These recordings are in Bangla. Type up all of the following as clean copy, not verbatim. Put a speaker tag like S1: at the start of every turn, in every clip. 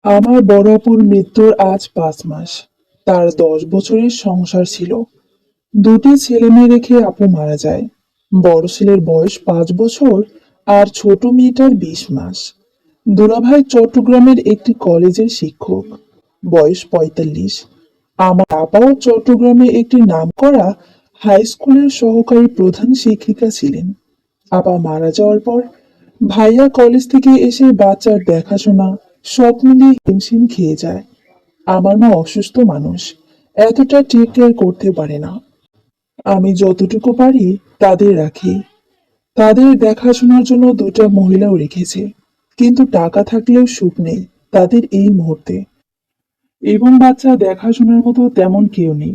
S1: আমার বড় অপুর মৃত্যুর আজ 5 মাস। তার 10 বছরের সংসার ছিল। দুটি ছেলে মেয়ে রেখে আপু মারা যায়। বড় ছেলের বয়স 5 বছর আর ছোট মেয়েটার 20 মাস। দুলাভাই চট্টগ্রামের একটি কলেজের শিক্ষক, বয়স 45। আমার আপাও চট্টগ্রামে একটি নামকরা হাই স্কুলের সহকারী প্রধান শিক্ষিকা ছিলেন। আপা মারা যাওয়ার পর ভাইয়া কলেজ থেকে এসে বাচ্চার দেখাশোনা সব মিলিয়ে হিমশিম খেয়ে যায়। আমার মা অসুস্থ মানুষ, এতটা টেক কেয়ার করতে পারে না। আমি যতটুকু পারি তাদের রাখি। তাদের দেখাশোনার জন্য দুটা মহিলাও রেখেছে, কিন্তু টাকা থাকলেও সুখ নেই তাদের এই মুহূর্তে। এবং বাচ্চা দেখাশোনার মতো তেমন কেউ নেই।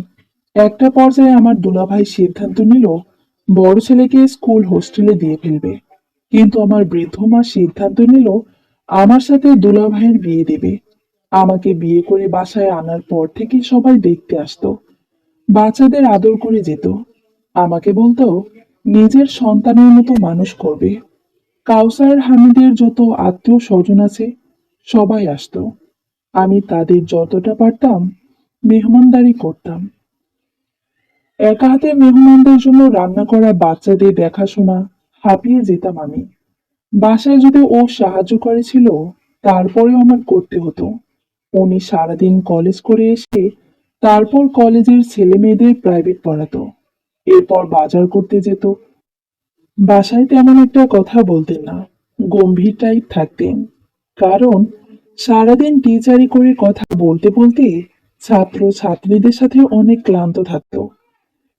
S1: একটা পর্যায়ে আমার দুলাভাই সিদ্ধান্ত নিল বড় ছেলেকে স্কুল হোস্টেলে দিয়ে ফেলবে, কিন্তু আমার বৃদ্ধ মা সিদ্ধান্ত নিল আমার সাথে দুলাভাইয়ের বিয়ে দেবে। আমাকে বিয়ে করে বাসায় আনার পর থেকে সবাই দেখতে আসতো, বাচ্চাদের আদর করে যেত। আমাকে বলতো নিজের সন্তানের মতো মানুষ করবে। কাউসার হামিদের যত আত্মীয় স্বজন আছে সবাই আসতো। আমি তাদের যতটা পারতাম মেহমানদারি করতাম। একা হাতে মেহমানদের জন্য রান্না করা, বাচ্চাদের দেখাশোনা হাঁপিয়ে যেতাম আমি। বাসায় যদি ও সাহায্য করেছিল, তারপরেও আমার করতে হতো। উনি সারাদিন কলেজ করে এসে তারপর কলেজের ছেলে মেয়েদের প্রাইভেট পড়াতো, এরপর বাজার করতে যেত। বাসায় তেমন একটা কথা বলতেন না, গম্ভীর টাইপ থাকতেন। কারণ সারাদিন টিচারি করে কথা বলতে বলতে ছাত্র ছাত্রীদের সাথে অনেক ক্লান্ত থাকতো।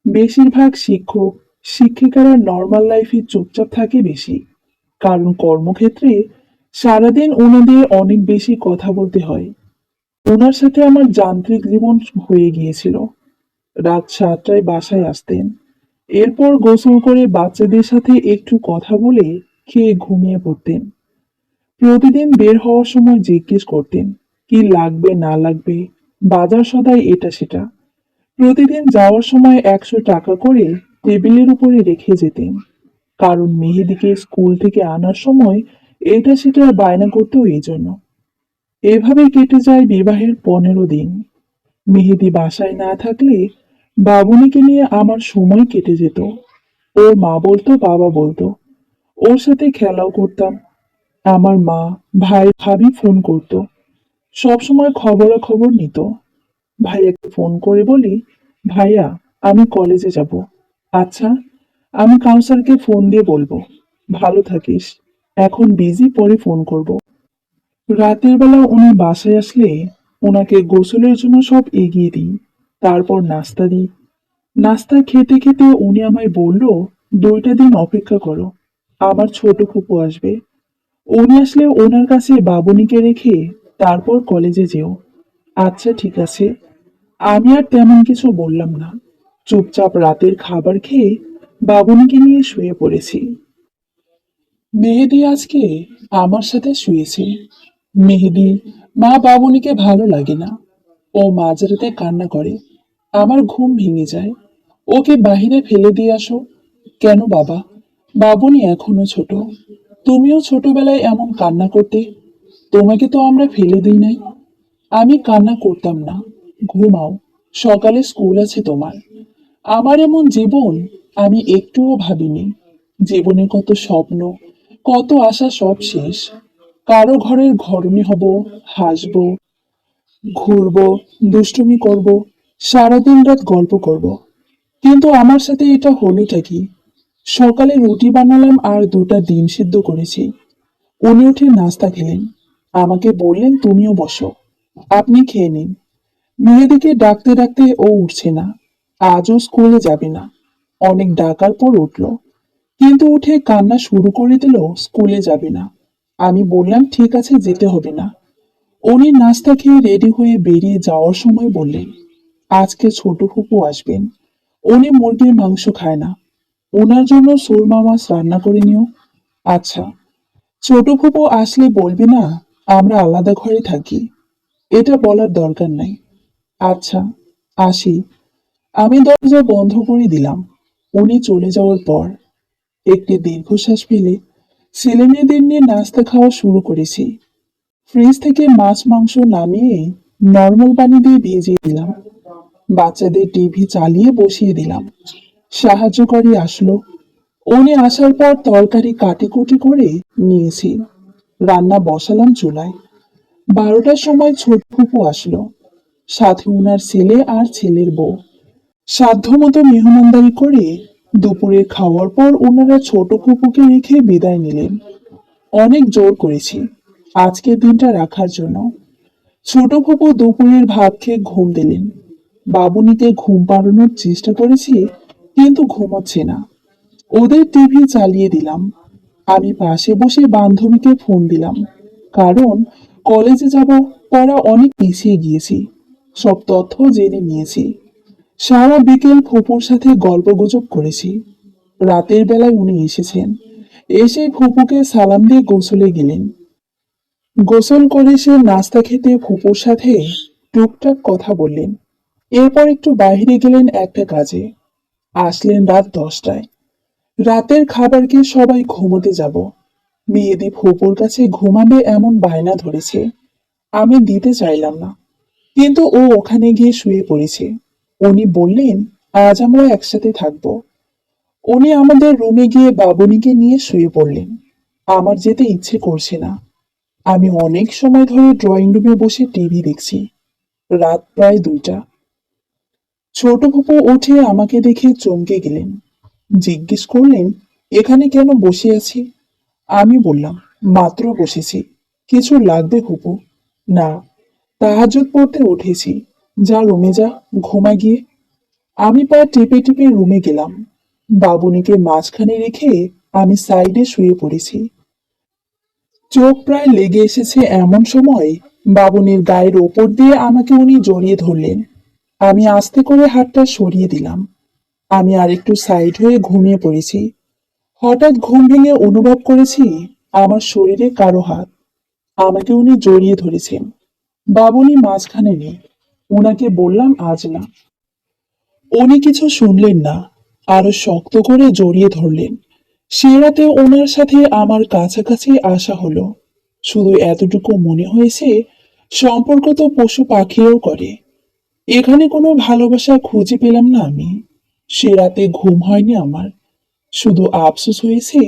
S1: বেশিরভাগ শিক্ষক শিক্ষিকারা নর্মাল লাইফে চুপচাপ থাকে বেশি, কারণ কর্মক্ষেত্রে সারাদিন ওনাদের অনেক বেশি কথা বলতে হয়। ওনার সাথে আমার যান্ত্রিক জীবন হয়ে গিয়েছিল। রাত 7টায় বাসায় আসতেন, এরপর গোসল করে বাচ্চাদের সাথে একটু কথা বলে খেয়ে ঘুমিয়ে পড়তেন। প্রতিদিন বের হওয়ার সময় জিজ্ঞেস করতেন কি লাগবে না লাগবে, বাজার সদাই এটা সেটা। প্রতিদিন যাওয়ার সময় 100 টাকা করে টেবিলের উপরে রেখে যেতেন, কারণ মেহেদিকে স্কুল থেকে আনার সময় এটা সেটা বায়না করতো এই জন্য। এভাবে কেটে যায় বিবাহের 15 দিন। মেহেদি বাসায় না থাকলে বাবুনিকে নিয়ে আমার সময় কেটে যেত। ওর মা বলতো, বাবা বলতো, ওর সাথে খেলাও করতাম। আমার মা, ভাই, ভাবি ফোন করতো, সবসময় খবরাখবর নিত। ভাইয়াকে ফোন করে বলি, ভাইয়া আমি কলেজে যাব। আচ্ছা, আমি কাউসারকে ফোন দিয়ে বলবো। ভালো থাকিস, এখন বিজি, পরে ফোন করব। রাতের বেলা উনি বাসায় আসলে ওনাকে গোসলের জন্য সব এগিয়ে দিই, তারপর নাস্তা দিই। নাস্তা খেতে খেতে উনি আমায় বলল, 2টা দিন অপেক্ষা করো, আমার ছোট ফুপু আসবে। উনি আসলে ওনার কাছে বাবুনিকে রেখে তারপর কলেজে যেও। আচ্ছা ঠিক আছে। আমি আর তেমন কিছু বললাম না, চুপচাপ রাতের খাবার খেয়ে বাবুনিকে নিয়ে শুয়ে পড়েছি। মেহেদি আজকে আমার সাথে শুয়েছে। মেহেদি মা বাবুনিকে ভালো লাগে না, ও মাঝরাতে কান্না করে। আমার ঘুম ভেঙে যায়। ওকে বাহিরে ফেলে দিয়ে আসো। কেন বাবা? বাবুনি এখনো ছোট, তুমিও ছোটবেলায় এমন কান্না করতে, তোমাকে তো আমরা ফেলে দিই নাই। আমি কান্না করতাম না, ঘুমাও, সকালে স্কুল আছে তোমার। আমার এমন জীবন আমি একটুও ভাবিনি। জীবনে কত স্বপ্ন, কত আশা, সব শেষ। কারো ঘরের ঘরণী হব, হাসবো, ঘুরবো, দুষ্টুমি করব, সারাদিন রাত গল্প করব। কিন্তু আমার সাথে এটা হলোটা কি? সকালে রুটি বানালাম আর 2টা ডিম সিদ্ধ করেছি। উনি উঠে নাস্তা খেলেন, আমাকে বললেন তুমিও বসো, আপনি খেয়ে নিন। মেয়েদিকে ডাকতে ডাকতে ও উঠছে না, আজও স্কুলে যাবে না। অনেক ডাকার পর উঠল, কিন্তু উঠে কান্না শুরু করে দিল স্কুলে যাবে না। আমি বললাম ঠিক আছে, যেতে হবে না। উনি নাস্তা খেয়ে রেডি হয়ে বেরিয়ে যাওয়ার সময় বললেন, আজকে ছোট ফুপু আসবেন, উনি মুরগির মাংস খায় না, ওনার জন্য সুরমা মাছ রান্না করে নিও। আচ্ছা। ছোট ফুপু আসলে বলবি না আমরা আলাদা ঘরে থাকি, এটা বলার দরকার নাই। আচ্ছা, আসি। আমি দরজা বন্ধ করে দিলাম। উনি চলে যাওয়ার পর একটি দীর্ঘশ্বাস ফেলে ছেলেমেয়েদের নিয়ে নাস্তা খাওয়া শুরু করেছি। ফ্রিজ থেকে মাছ মাংস নামিয়ে নর্মাল পানি দিয়ে ভিজিয়ে দিলাম। বাচ্চাদের টিভি চালিয়ে বসিয়ে দিলাম। সাহায্যকারী আসলো। উনি আসার পর তরকারি কাটিকুটি করে নিয়েছি। রান্না বসালাম চুলায়। 12টার সময় ছোট ফুপু আসলো, সাথে উনার ছেলে আর ছেলের বউ। সাধ্যমতো মেহমানদারি করে দুপুরে খাওয়ার পর ওনারা ছোট ফুপুকে রেখে বিদায় নিলেন। অনেক জোর করেছি আজকের দিনটা রাখার জন্য। ছোট ফুপু দুপুরের ভাত খেয়ে ঘুম দিলেন। বাবুনিকে ঘুম পাড়ানোর চেষ্টা করেছি, কিন্তু ঘুমোচ্ছে না। ওদের টিভি চালিয়ে দিলাম। আমি পাশে বসে বান্ধবীকে ফোন দিলাম, কারণ কলেজে যাব, পড়া অনেক পিছিয়ে গিয়েছি। সব তথ্য জেনে নিয়েছি। সারা বিকেল ফুপুর সাথে গল্পগুজব করেছি। রাতের বেলায় উনি এসেছেন। এসে ফুপুকে সালাম দিয়ে গোসলে গেলেন। গোসল করে সে নাস্তা খেতে ফুপুর সাথে টুকটাক কথা বললেন। এরপর একটু বাইরে গেলেন একটা কাজে। আসলেন রাত 10টায়। রাতের খাবার খেয়ে সবাই ঘুমোতে যাব। মেহেদি ফুপুর কাছে ঘুমাবে এমন বায়না ধরেছে। আমি দিতে চাইলাম না, কিন্তু ও ওখানে গিয়ে শুয়ে পড়েছে। উনি বললেন আজ আমরা একসাথে থাকবো। উনি আমাদের রুমে গিয়ে বাবুনিকে নিয়ে শুয়ে পড়লেন। আমার যেতে ইচ্ছে করছে না। আমি অনেক সময় ধরে ড্রয়িং রুমে বসে টিভি দেখছি। রাত প্রায় 2টা। ছোট ফুপু উঠে আমাকে দেখে চমকে গেলেন। জিজ্ঞেস করলেন এখানে কেন বসে আছি। আমি বললাম মাত্র বসেছি। কিছু লাগবে ফুপু? না, তাহাজ্জুদ পড়তে উঠেছি। যা রুমে যা, ঘুমা গিয়ে। আমি পা টিপে টিপে রুমে গেলাম। বাবুনিকে মাঝখানে রেখে আমি সাইডে শুয়ে পড়েছি। চোখ প্রায় লেগে এসেছে এমন সময় বাবুনির গায়ের ওপর দিয়ে আমাকে উনি জড়িয়ে ধরলেন। আমি আস্তে করে হাতটা সরিয়ে দিলাম। আমি আরেকটু সাইড হয়ে ঘুমিয়ে পড়েছি। হঠাৎ ঘুম ভেঙে অনুভব করেছি আমার শরীরে কারো হাত। আমাকে উনি জড়িয়ে ধরেছেন। বাবুনি মাঝখানে নেই। উনাকে বললাম আজ না। উনি কিছু শুনলেন না, আরো শক্ত করে জড়িয়ে ধরলেন। সে রাতে ওনার সাথে আমার কাছাকাছি আসা হলো। শুধু এতটুকু মনে হয়েছে সম্পর্ক তো পশু পাখিও করে। এখানে কোনো ভালোবাসা খুঁজে পেলাম না আমি। সে রাতে ঘুম হয়নি আমার। শুধু আফসোস হয়েছে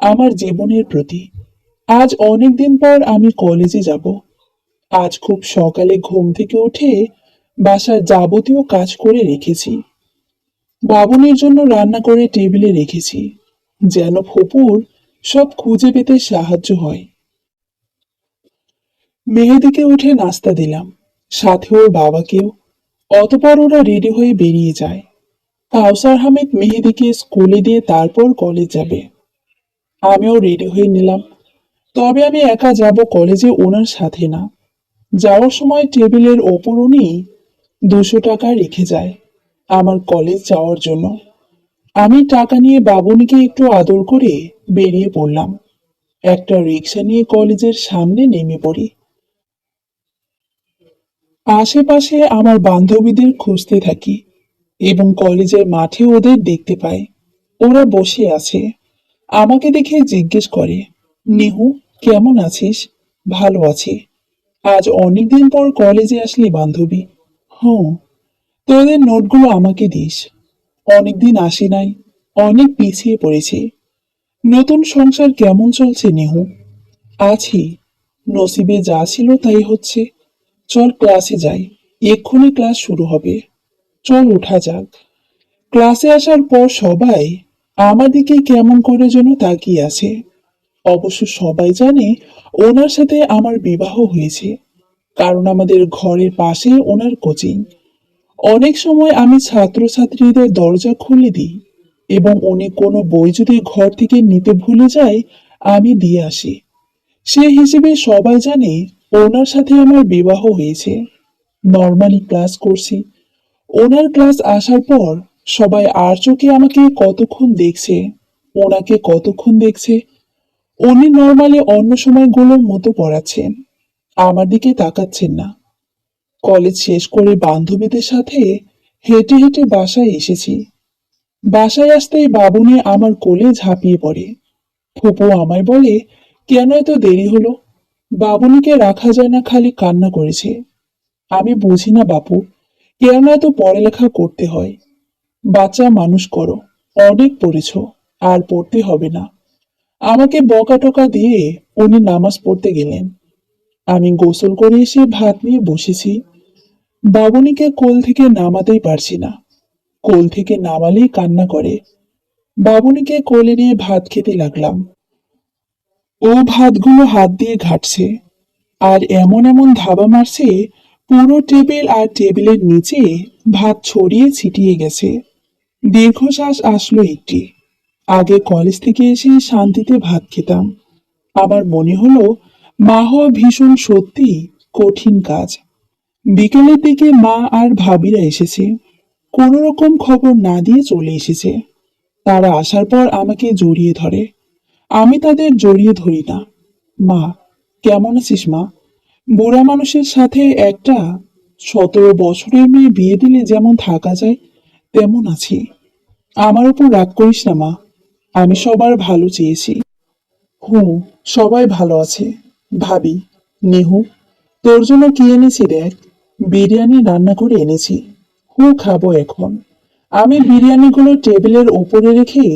S1: আমার জীবনের প্রতি। আজ অনেক দিন পর আমি কলেজে যাব। আজ খুব সকালে ঘুম থেকে উঠে বাসার যাবতীয় কাজ করে রেখেছি। বাবুনির জন্য রান্না করে টেবিলে রেখেছি, যেন ফুপুর সব খুঁজে পেতে সাহায্য হয়। মেহেদিকে উঠে নাস্তা দিলাম, সাথে ওর বাবাকেও। অতপর ওরা রেডি হয়ে বেরিয়ে যায়। কাউসার আহমেদ মেহেদিকে স্কুলে দিয়ে তারপর কলেজ যাবে। আমিও রেডি হয়ে নিলাম। তবে আমি একা যাব কলেজে, ওনার সাথে না। যাওয়ার সময় টেবিলের ওপর উনি 200 টাকা রেখে যায় আমার কলেজ যাওয়ার জন্য। আমি টাকা নিয়ে বাবুনিকে একটু আদর করে বেরিয়ে পড়লাম। একটা রিক্সা নিয়ে কলেজের সামনে নেমে পড়ি। আশেপাশে আমার বান্ধবীদের খুঁজতে থাকি এবং কলেজের মাঠে ওদের দেখতে পাই। ওরা বসে আছে। আমাকে দেখে জিজ্ঞেস করে, নিহু কেমন আছিস? ভালো আছি। আজ অনেকদিন পর কলেজে আসলি বান্ধবী। হুম। তোদের নোটগুলো আমাকে দিস। অনেকদিন আসি নাই, অনেক পিছিয়ে পড়েছি। নতুন সংসার কেমন চলছে নেহু? আছি, নসিবে যা ছিল তাই হচ্ছে। চল ক্লাসে যাই, এক্ষুনি ক্লাস শুরু হবে। চল উঠা যাক। ক্লাসে আসার পর সবাই আমার দিকে কেমন করে যেন তাকিয়ে আছে। অবশ্য সবাই জানে ওনার সাথে আমার বিবাহ হয়েছে, কারণ আমাদের ঘরের পাশে ওনার কোচিং। অনেক সময় আমি ছাত্রছাত্রীদের দরজা খুলে দিই এবং উনি কোনো বই যদি ঘর থেকে নিতে ভুলে যায় আমি দিয়ে আসি। সে হিসেবে সবাই জানে ওনার সাথে আমার বিবাহ হয়েছে। নর্মালি ক্লাস করছি। ওনার ক্লাস আসার পর সবাই আর চোখে আমাকে কতক্ষণ দেখছে, ওনাকে কতক্ষণ দেখছে। উনি নর্মালি অন্য সময়গুলোর মতো পড়াচ্ছেন, আমার দিকে তাকাচ্ছেন না। কলেজ শেষ করে বান্ধবীদের সাথে হেঁটে হেঁটে বাসায় এসেছি। বাসায় আসতেই বাবুনি আমার কোলে ঝাঁপিয়ে পড়ে। ফুপু আমায় বলে কেন এত দেরি হলো। বাবুনিকে রাখা যায় না, খালি কান্না করেছে। আমি বুঝি না বাপু, কেন এত পড়ালেখা করতে হয়? বাচ্চা মানুষ করো, অনেক পড়েছ, আর পড়তে হবে না। আমাকে বকা টকা দিয়ে উনি নামাজ পড়তে গেলেন। আমি গোসল করে এসে ভাত নিয়ে বসেছি। বাবুনিকে কোল থেকে নামাতেই পারছি না। কোল থেকে নামালেই কান্না করে। বাবুনিকে কোলে নিয়ে ভাত খেতে লাগলাম। ও ভাতগুলো হাত দিয়ে ঘাটছে, আর এমন এমন ধাবা মারছে, পুরো টেবিল আর টেবিলের নিচে ভাত ছড়িয়ে ছিটিয়ে গেছে। দীর্ঘশ্বাস আসলো একটি। আগে কলেজ থেকে এসে শান্তিতে ভাত খেতাম। আমার মনে হলো মা হওয়া ভীষণ সত্যি কঠিন কাজ। বিকেলের দিকে মা আর ভাবিরা এসেছে। কোনো রকম খবর না দিয়ে চলে এসেছে। তারা আসার পর আমাকে জড়িয়ে ধরে। আমি তাদের জড়িয়ে ধরি না। মা, কেমন আছিস মা? বুড়া মানুষের সাথে একটা 17 বছরের মেয়ে বিয়ে দিলে যেমন থাকা যায়, তেমন আছি। আমার উপর রাগ করিস না মা, আমি সবার ভালো চেয়েছি। হুম, সবাই ভালো আছে। ভাবি, নেহু, তোর জন্য কি এনেছি দেখ। বিরিয়ানি রান্না করে এনেছি। খাবো এখন। আমি বিরিয়ানিগুলো টেবিলের ওপরে রেখে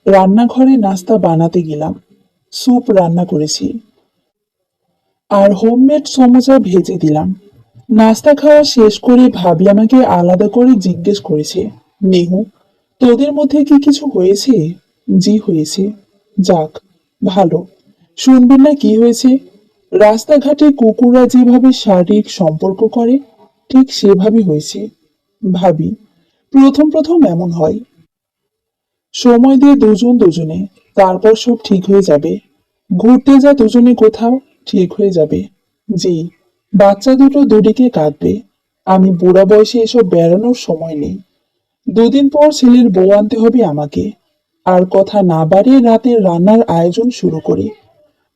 S1: রান্নাঘরে নাস্তা বানাতে গেলাম। স্যুপ রান্না করেছি, আর হোমমেড সমোসা ভেজে দিলাম। নাস্তা খাওয়া শেষ করে ভাবি আমাকে আলাদা করে জিজ্ঞেস করেছে, নেহু, তোদের মধ্যে কি কিছু হয়েছে? জি হয়েছে। যাক, ভালো। শুনবেন না কি হয়েছে? রাস্তাঘাটে কুকুররা যেভাবে শারীরিক সম্পর্ক করে, ঠিক সেভাবে হয়েছে। ভাবি, প্রথম প্রথম এমন হয়। সময় দিয়ে দুজন দুজনে, তারপর সব ঠিক হয়ে যাবে। ঘুরতে যা দুজনে কোথাও, ঠিক হয়ে যাবে। জি, বাচ্চা দুটো দুদিকে কাঁদবে। আমি বুড়া বয়সে এসব বেড়ানোর সময় নেই। 2 দিন পর ছেলের বউ আনতে হবে আমাকে। আর কথা না বাড়িয়ে রাতের রান্নার আয়োজন শুরু করি।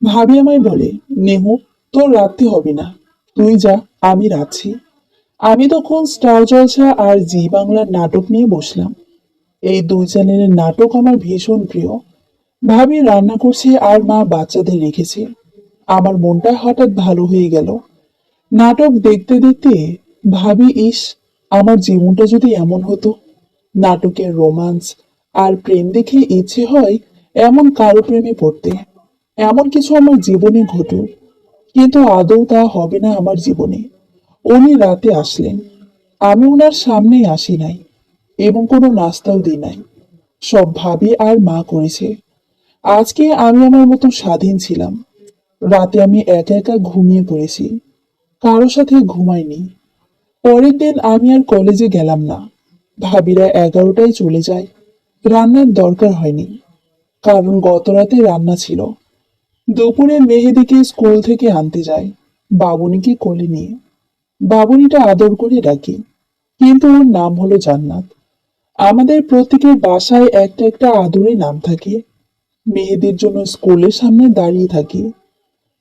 S1: ভাবি আমায় বলে, নেহু, তোর রাঁধতে হবে না, তুই যা, আমি রাঁধছি। আমি তখন স্টার জলসা আর জি বাংলার নাটক নিয়ে বসলাম। এই 2 চ্যানেলের নাটক আমার ভীষণ প্রিয়। ভাবি রান্না করছে আর মা বাচ্চাদের রেখেছে। আমার মনটা হঠাৎ ভালো হয়ে গেল। নাটক দেখতে দেখতে ভাবি, ইস, আমার জীবনটা যদি এমন হতো। নাটকের রোমান্স আর প্রেম দেখে ইচ্ছে হয় এমন কারো প্রেমে পড়তে। এমন কিছু আমার জীবনে ঘটুক, কিন্তু আদৌ তা হবে না আমার জীবনে। উনি রাতে আসলেন। আমি ওনার সামনেই আসি নাই, এবং কোনো নাস্তাও দিই নাই। সব ভাবি আর মা করেছে। আজকে আমি আমার মতো স্বাধীন ছিলাম। রাতে আমি একা একা ঘুমিয়ে পড়েছি, কারো সাথে ঘুমাইনি। পরের দিন আমি আর কলেজে গেলাম না। ভাবিরা 11টায় চলে যায়। রান্নার দরকার হয়নি, কারণ গত রাতে রান্না ছিল। দুপুরে মেহেদিকে স্কুল থেকে আনতে যায়, বাবুনিকে কোলে নিয়ে। বাবুনিটা আদর করে ডাকি, কিন্তু ওর নাম হলো জান্নাত। আমাদের প্রত্যেকের বাসায় একটা একটা আদুরে নাম থাকে। মেহেদির জন্য স্কুলের সামনে দাঁড়িয়ে থাকি।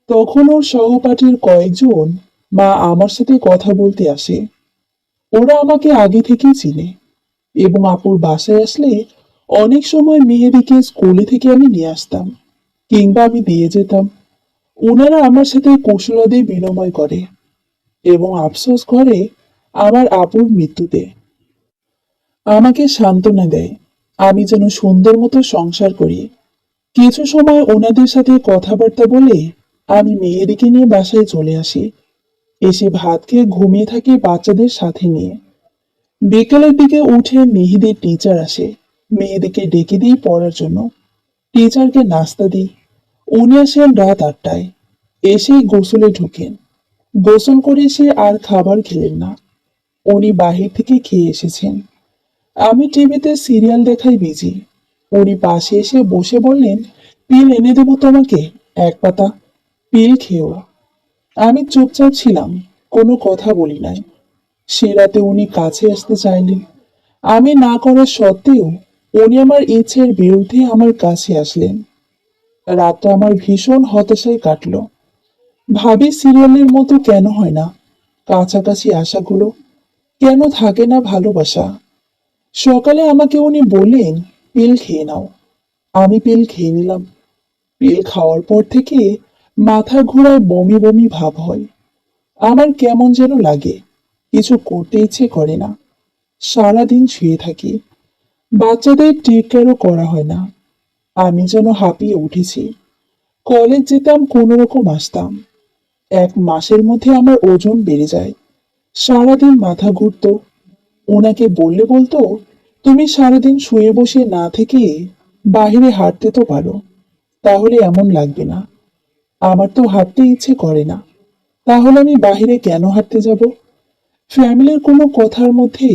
S1: তখন ওর সহপাঠীর কয়েকজন মা আমার সাথে কথা বলতে আসে। ওরা আমাকে আগে থেকেই চিনে, এবং আপুর বাসায় আসলে অনেক সময় মেহেদিকে স্কুলে থেকে আমি নিয়ে আসতাম, কিংবা আমি দিয়ে যেতাম। ওনারা আমার সাথে কৌশলাদি বিনিময় করে এবং আফসোস করে আমার আপুর মৃত্যুতে। আমাকে সান্ত্বনা দেয়, আমি যেন সুন্দর মতো সংসার করি। কিছু সময় ওনাদের সাথে কথাবার্তা বলে আমি মেহেদিকে নিয়ে বাসায় চলে আসি। এসে ভাত খেয়ে ঘুমিয়ে থাকি বাচ্চাদের সাথে নিয়ে। বিকেলের দিকে উঠে মেহেদির টিচার আসে। মেহেদিকে ডেকে দিই পড়ার জন্য। টিচারকে নাস্তা দিই। উনি আসেন রাত 8টায়। এসেই গোসলে ঢুকেন। গোসল করে এসে আর খাবার খেলেন না। উনি বাহির থেকে খেয়ে এসেছেন। আমি টিভিতে সিরিয়াল দেখাই বিজি। উনি পাশে এসে বসে বললেন, পিল এনে দেবো তোমাকে, 1 পাতা, পিল খেও। আমি চুপচাপ ছিলাম, কোনো কথা বলি নাই। সে রাতে উনি কাছে আসতে চাইলেন। আমি না করার সত্ত্বেও উনি আমার ইচ্ছের বিরুদ্ধে আমার কাছে আসলেন। রাতটা আমার ভীষণ হতাশায় কাটলো। ভাবি, সিরিয়ালের মতো কেন হয় না কাছাকাছি আশাগুলো? কেন থাকে না ভালোবাসা? সকালে আমাকে উনি বললেন, পিল খেয়ে নাও। আমি পিল খেয়ে নিলাম। পিল খাওয়ার পর থেকে মাথা ঘোরায়, বমি বমি ভাব হয়। আমার কেমন যেন লাগে, কিছু করতে ইচ্ছে করে না। সারাদিন শুয়ে থাকি, বাচ্চাদের টেক কেয়ারও করা হয় না। আমি যেন হাঁপিয়ে উঠেছি। কলেজ যেতাম, কোনো রকম আসতাম। 1 মাসের মধ্যে আমার ওজন বেড়ে যায়। সারাদিন মাথা ঘুরতো। ওনাকে বললে বলতো, তুমি সারাদিন শুয়ে বসে না থেকে বাইরে হাঁটতে তো পারো, তাহলে এমন লাগবে না। আমার তো হাঁটতে ইচ্ছে করে না, তাহলে আমি বাইরে কেন হাঁটতে যাব? ফ্যামিলির কোনো কথার মধ্যে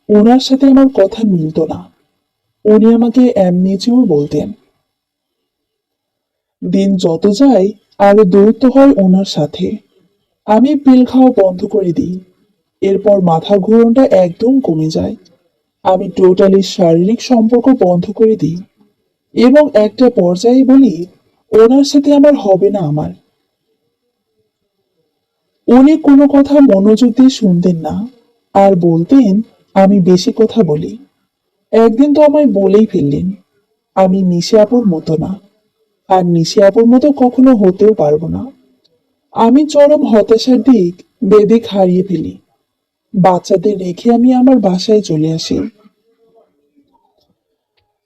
S1: ওনার সাথে আমার কথা মিলতো না। উনি আমাকে এমনিতেও বলতেন। দিন যত যায় আরো দূরত্ব হয় ওনার সাথে। আমি পিল খাওয়া বন্ধ করে দিই। এরপর মাথা ঘুরনটা একদম কমে যায়। আমি টোটালি শারীরিক সম্পর্ক বন্ধ করে দিই এবং একটা পর্যায়ে বলি, ওনার সাথে আমার হবে না আমার। উনি কোনো কথা মনোযোগ দিয়ে শুনতেন না আর বলতেন আমি বেশি কথা বলি। একদিন তো আমায় বলেই ফেললেন, আমি নিশে আপুর মতো না, আর নিশে আপুর মতো কখনো হতেও পারবো না। আমি চরম হতাশার দিক বেদিক হারিয়ে ফেলি। বাচ্চাদের রেখে আমি আমার বাসায় চলে আসি।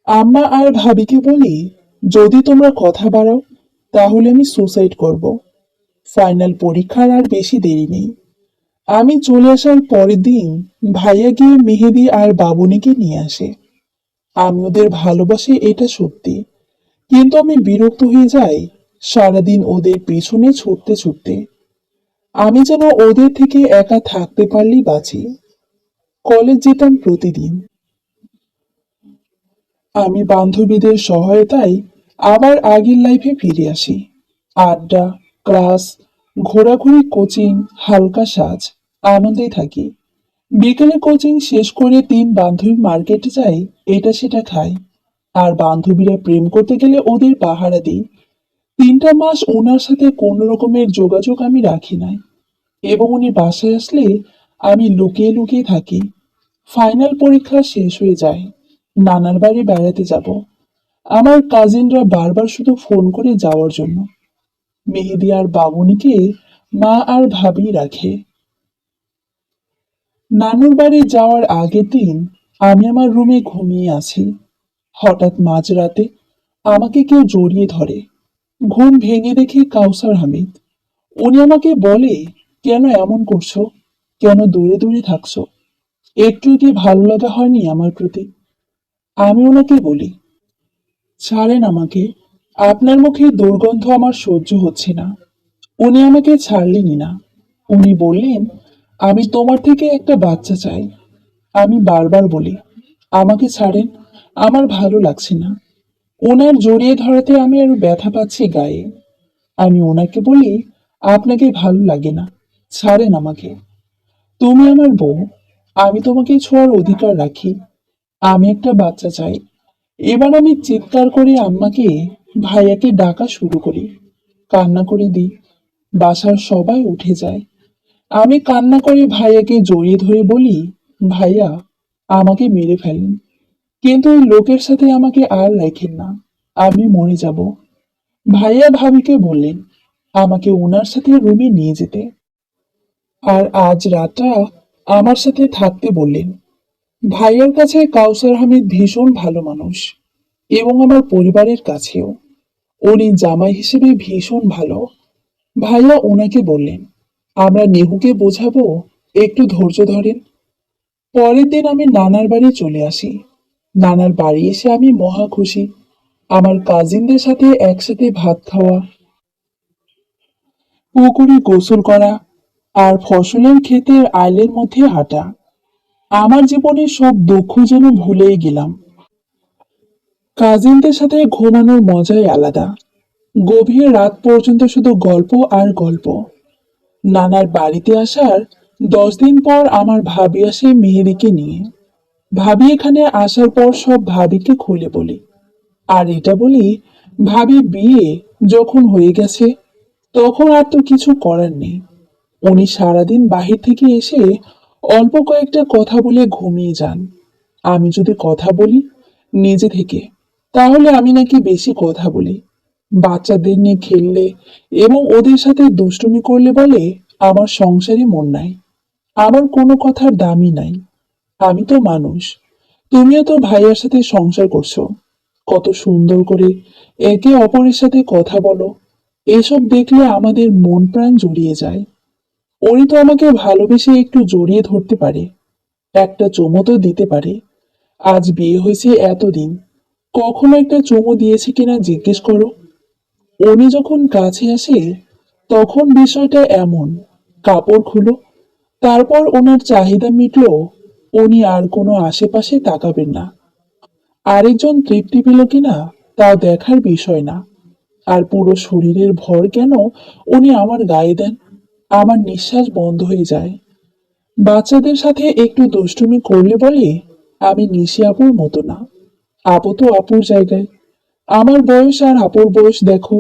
S1: আম্মা আর ভাবিকে বলি, যদি তোমরা কথা বাড়াও তাহলে আমি সুসাইড করব। ফাইনাল পরীক্ষার আর বেশি দেরি নেই। আমি চলে আসার পরের দিন ভাইয়া গিয়ে মেহেদি আর বাবুনিকে নিয়ে আসে। আমি ওদের ভালোবাসি, এটা সত্যি, কিন্তু আমি বিরক্ত হয়ে যাই সারাদিন ওদের পিছনে ছুটতে ছুটতে। আমি যেন ওদের থেকে একা থাকতে পারলেই বাঁচি। কলেজ যেতাম প্রতিদিন। আমি বান্ধবীদের সহায়তায় আবার আগের লাইফে ফিরে আসি। আড্ডা, ক্লাস, ঘোরাঘুরি, কোচিং, হালকা সাজ, আনন্দে থাকি। বিকেলে কোচিং শেষ করে 3 বান্ধবী মার্কেটে যাই, এটা সেটা খাই। আর বান্ধবীরা প্রেম করতে গেলে ওদের পাহারা দিই। 3টা মাস ওনার সাথে কোনো রকমের যোগাযোগ আমি রাখি নাই, এবং উনি বাসায় আসলে আমি লুকিয়ে লুকিয়ে থাকি। ফাইনাল পরীক্ষা শেষ হয়ে যায়, নানার বাড়ি বেড়াতে যাব। আমার কাজিনরা বারবার শুধু ফোন করে যাওয়ার জন্য। মেহেদি আর বাবুনিকে মা আর ভাবি রাখে। নানুর বাড়ি যাওয়ার আগের দিন আমি আমার রুমে ঘুমিয়ে আছি। হঠাৎ মাঝরাতে আমাকে কেউ জড়িয়ে ধরে। ঘুম ভেঙে দেখি কাউসার হামিদ। উনি আমাকে বলে, কেন এমন করছো, কেন দূরে দূরে থাকছো, একটু কি ভালো লাগা হয়নি আমার প্রতি? আমি ওনাকে বলি, ছাড়েন আমাকে, আপনার মুখে দুর্গন্ধ আমার সহ্য হচ্ছে না। উনি আমাকে ছাড়লেনই না। উনি বললেন, আমি তোমার থেকে একটা বাচ্চা চাই। আমি বারবার বলি, আমাকে ছাড়েন, আমার ভালো লাগছে না। ওনার জড়িয়ে ধরাতে আমি আরো ব্যথা পাচ্ছি গায়ে। আমি ওনাকে বলি, আপনাকে ভালো লাগে না, ছাড়েন আমাকে। তুমি আমার বউ, আমি তোমাকে ছোঁয়ার অধিকার রাখি। আমি একটা বাচ্চা চাই। এবার আমি চিৎকার করে আম্মাকে, ভাইয়াকে ডাকা শুরু করি। কান্না করে দিই। বাসার সবাই উঠে যায়। আমি কান্না করে ভাইয়াকে জড়িয়ে ধরে বলি, ভাইয়া আমাকে মেরে ফেলেন, কিন্তু ওই লোকের সাথে আমাকে আর রাখেন না, আমি মরে যাব। ভাইয়া ভাবিকে বললেন আমাকে ওনার সাথে রুমে নিয়ে যেতে, আর আজ রাতটা আমার সাথে থাকতে বললেন। ভাইয়ার কাছে কাউসার হামিদ ভীষণ ভালো মানুষ, এবং আমার পরিবারের কাছেও উনি জামাই হিসেবে ভীষণ ভালো। ভাইয়া ওনাকে বললেন, আমরা নেহুকে বোঝাবো, একটু ধৈর্য ধরেন। পরের দিন আমি নানার বাড়ি চলে আসি। নানার বাড়ি এসে আমি মহা খুশি। আমার কাজিনদের সাথে একসাথে ভাত খাওয়া, পুকুরে গোসল করা, আর ফসলের ক্ষেতের আইলের মধ্যে হাঁটা। আমার জীবনের সব দুঃখ যেন ভুলেই গেলাম। কাজিনদের সাথে ঘুমানোর মজাই আলাদা। গভীর রাত পর্যন্ত শুধু গল্প আর গল্প। নানার বাড়িতে আসার 10 দিন পর আমার ভাবি আসে মেহেদিকে নিয়ে। ভাবি এখানে আসার পর সব ভাবিকে খুলে বলি, আর এটা বলি, ভাবি বিয়ে যখন হয়ে গেছে তখন আর তো কিছু করার নেই। উনি সারাদিন বাহির থেকে এসে অল্প কয়েকটা কথা বলে ঘুমিয়ে যান। আমি যদি কথা বলি নিজে থেকে, তাহলে আমি নাকি বেশি কথা বলি। বাচ্চাদের নিয়ে খেললে এবং ওদের সাথে দুষ্টুমি করলে বলে আমার সংসারে মন নাই, আমার কোনো কথার দামই নাই। আমি তো মানুষ, তুমিও তো ভাইয়ার সাথে সংসার করছো, কত সুন্দর করে একে অপরের সাথে কথা বলো। এসব দেখলে আমাদের মন প্রাণ জুড়িয়ে যায়। উনি তো আমাকে ভালোবেসে একটু জড়িয়ে ধরতে পারে, একটা চুমো তো দিতে পারে। আজ বিয়ে হয়েছে এতদিন, কখনো একটা চুমো দিয়েছে কিনা জিজ্ঞেস করো। উনি যখন কাছে আসে তখন বিষয়টা এমন, কাপড় খুলো, তারপর ওনার চাহিদা মিটলো, উনি আর কোনো আশেপাশে তাকাবেন না। আরেকজন তৃপ্তি পেল কিনা তা দেখার বিষয় না। আর পুরো শরীরের ভর কেন উনি আমার গায়ে দেন, আমার নিঃশ্বাস বন্ধ হয়ে যায়। বাচ্চাদের সাথে একটু দুষ্টুমি করলে বলে আমি নিশি আপুর মতো না, আপু তো আপুর জায়গায়। আমার বয়স আর আপুর বয়স দেখো।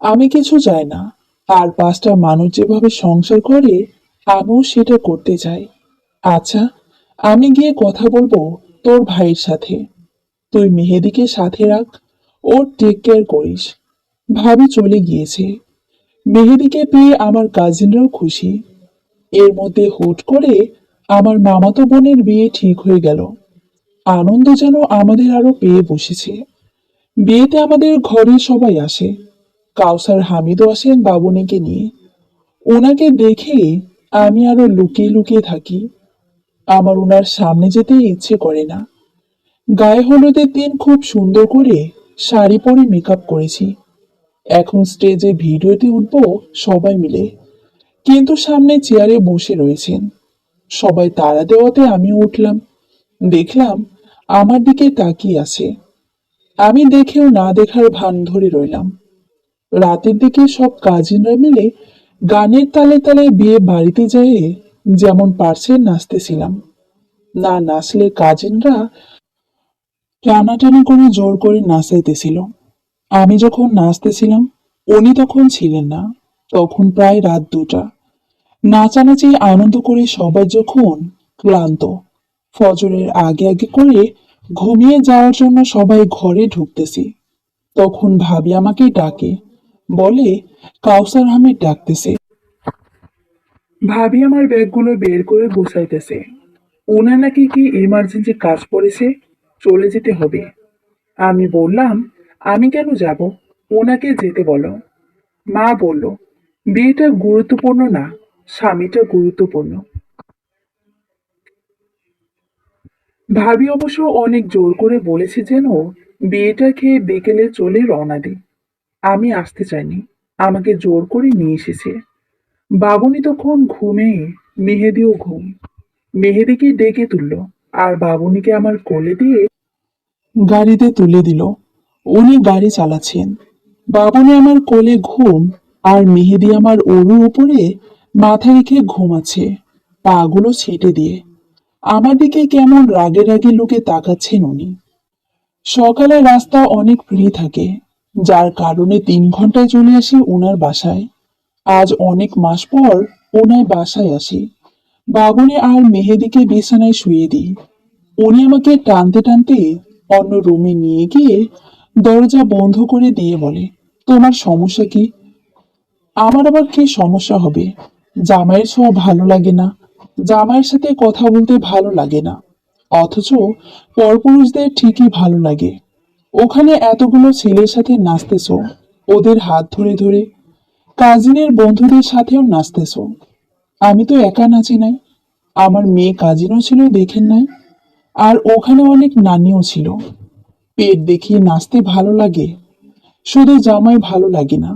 S1: আমি কিছু চাই না, আর পাঁচটা মানুষ যেভাবে সংসার করে আমিও সেটা করতে চাই। আচ্ছা, আমি গিয়ে কথা বলবো তোর ভাইয়ের সাথে, তুই মেহেদিকে সাথে রাখ, ওর টেক কেয়ার করিস। ভাবি চলে গিয়েছে। মেহেদিকে পেয়ে আমার কাজিনরাও খুশি। এর মধ্যে হুট করে আমার মামাতো বোনের বিয়ে ঠিক হয়ে গেল। আনন্দ যেন আমাদের আরো পেয়ে বসেছে। বিয়েতে আমাদের ঘরে সবাই আসে। কাউসার হামিদও আসেন বাবুনিকে নিয়ে। ওনাকে দেখে আমি আরো লুকিয়ে লুকিয়ে থাকি। আমার ওনার সামনে যেতে ইচ্ছে করে না। গায়ে হলুদের দিন খুব সুন্দর করে শাড়ি পরে মেকআপ করেছি। এখন স্টেজে ভিডিওতে উঠবো সবাই মিলে, কিন্তু সামনে চেয়ারে বসে রয়েছেন সবাই। তাড়া দেওয়াতে আমিও উঠলাম। দেখলাম আমার দিকে তাকিয়ে আছে। আমি দেখেও না দেখার ভান ধরে রইলাম। রাতের দিকে সব কাজিনরা মিলে গানের তালে তালে বিয়ে বাড়িতে যেয়ে যেমন পারছে নাচতেছিলাম। না নাচলে কাজিনরা টানাটানি করে জোর করে নাচাইতেছিল। আমি যখন নাচতেছিলাম উনি তখন ছিলেন না। তখন প্রায় রাত 2টা। নাচানাচি আনন্দ করে সবাই যখন ক্লান্ত, ফজরের আগে আগে করে ঘুমিয়ে যাওয়ার জন্য সবাই ঘরে ঢুকতেছি, তখন ভাবি আমাকে ডাকে, বলে কাউসার আহমেদ ডাকতেছে। ভাবি আমার ব্যাগগুলো বের করে গুছাইতেছে। ওনার নাকি কি ইমার্জেন্সি কাজ পড়েছে, চলে যেতে হবে। আমি বললাম আমি কেন যাব, ওনাকে যেতে বলো। মা বলল বিয়েটা গুরুত্বপূর্ণ না, স্বামীটা গুরুত্বপূর্ণ। ভাবি অবশ্য অনেক জোর করে বলেছে যেন বিয়েটা খেয়ে বিকেলে চলে রওনা দিই। আমি আসতে চাইনি, আমাকে জোর করে নিয়ে এসেছে। বাবুনি তখন ঘুমে, মেহেদিও ঘুম। মেহেদিকে ডেকে তুললো আর বাবুনিকে আমার কোলে দিয়ে গাড়িতে তুলে দিল। উনি গাড়ি চালাচ্ছেন, বাবুনি আমার কোলে ঘুম, আর মেহেদি আমার ওরুর উপরে মাথা রেখে ঘুমাচ্ছে, পাগুলো ছেটে দিয়ে। আমার দিকে কেমন রাগে রাগে লোকে তাকাচ্ছেন উনি। সকালে রাস্তা অনেক ফ্রি থাকে, যার কারণে 3 ঘন্টায় চলে আসি ওনার বাসায়। আজ অনেক মাস পর ওনার বাসায় আসি। বাবুনি আর মেহেদিকে বিছানায় শুয়ে দিই। উনি আমাকে টানতে টানতে অন্য রুমে নিয়ে গিয়ে দরজা বন্ধ করে দিয়ে বলে, তোমার সমস্যা কি? আমার আবার কি সমস্যা হবে? জামাইয়ের ছোঁয়া ভালো লাগে না, জামাইয়ের সাথে কথা বলতে ভালো লাগে না, অথচ পরপুরুষদের ঠিকই ভালো লাগে। ওখানে এতগুলো ছেলের সাথে নাচতেছো, ওদের হাত ধরে ধরে, কাজিনের বন্ধুদের সাথেও নাচতেছো। আমি তো একা নাচি নাই, আমার মেয়ে কাজিনও ছিল, দেখেন নাই? আর ওখানে অনেক নানিও ছিল। পেট দেখিয়ে নাচতে ভালো লাগে, শুধু জামাই ভালো লাগে না।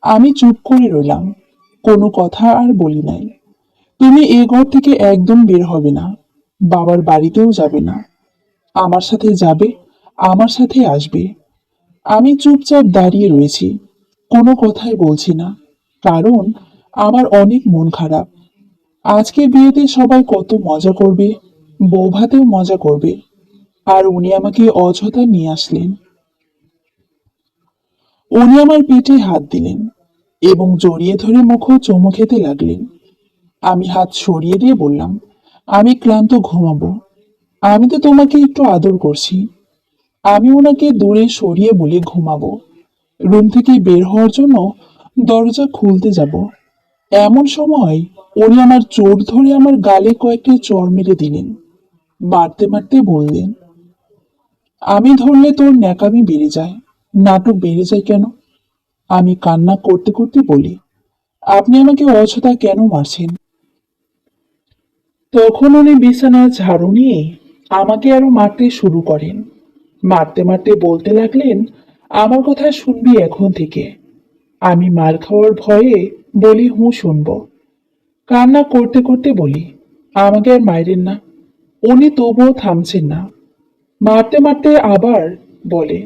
S1: আমি চুপ করে রইলাম, কোনো কথা আর বলি নাই। তুমি এ ঘর থেকে একদম বের হবে না, বাবার বাড়িতেও যাবে না। আমার সাথে যাবে, আমার সাথে আসবে। আমি চুপচাপ দাঁড়িয়ে রয়েছি, কোনো কথাই বলছি না, কারণ আমার অনেক মন খারাপ। আজকে বিয়েতে সবাই কত মজা করবে, বউ ভাতেও মজা করবে, আর উনি আমাকে অযথা নিয়ে আসলেন। উনি আমার পেটে হাত দিলেন এবং জড়িয়ে ধরে মুখও চুমু খেতে লাগলেন। আমি হাত সরিয়ে দিয়ে বললাম, আমি ক্লান্ত, ঘুমাবো। আমি তো তোমাকে একটু আদর করছি। আমি ওনাকে দূরে সরিয়ে বলে ঘুমাবো। রুম থেকে বের হওয়ার জন্য দরজা খুলতে যাব, এমন সময় উনি আমার চোট ধরে আমার গালে কয়েকটি চড় মেরে দিলেন। মারতে মারতে বললেন, আমি ধরলে তোর ন্যাকামি বেড়ে যায়, নাটক বেড়ে যায় কেন? আমি কান্না করতে করতে বলি, আপনি আমাকে অযথা কেন মারছেন? তখন উনি বিছানার ঝাড়ু নিয়ে আমাকে আরো মারতে শুরু করেন। মারতে মারতে বলতে লাগলেন, আমার কথা শুনবি এখন থেকে? আমি মার খাওয়ার ভয়ে বলি, হুঁ শুনবো। কান্না করতে করতে বলি, আমাকে আর মাইরেন না। উনি তবুও থামছেন না। মারতে মারতে আবার বলে,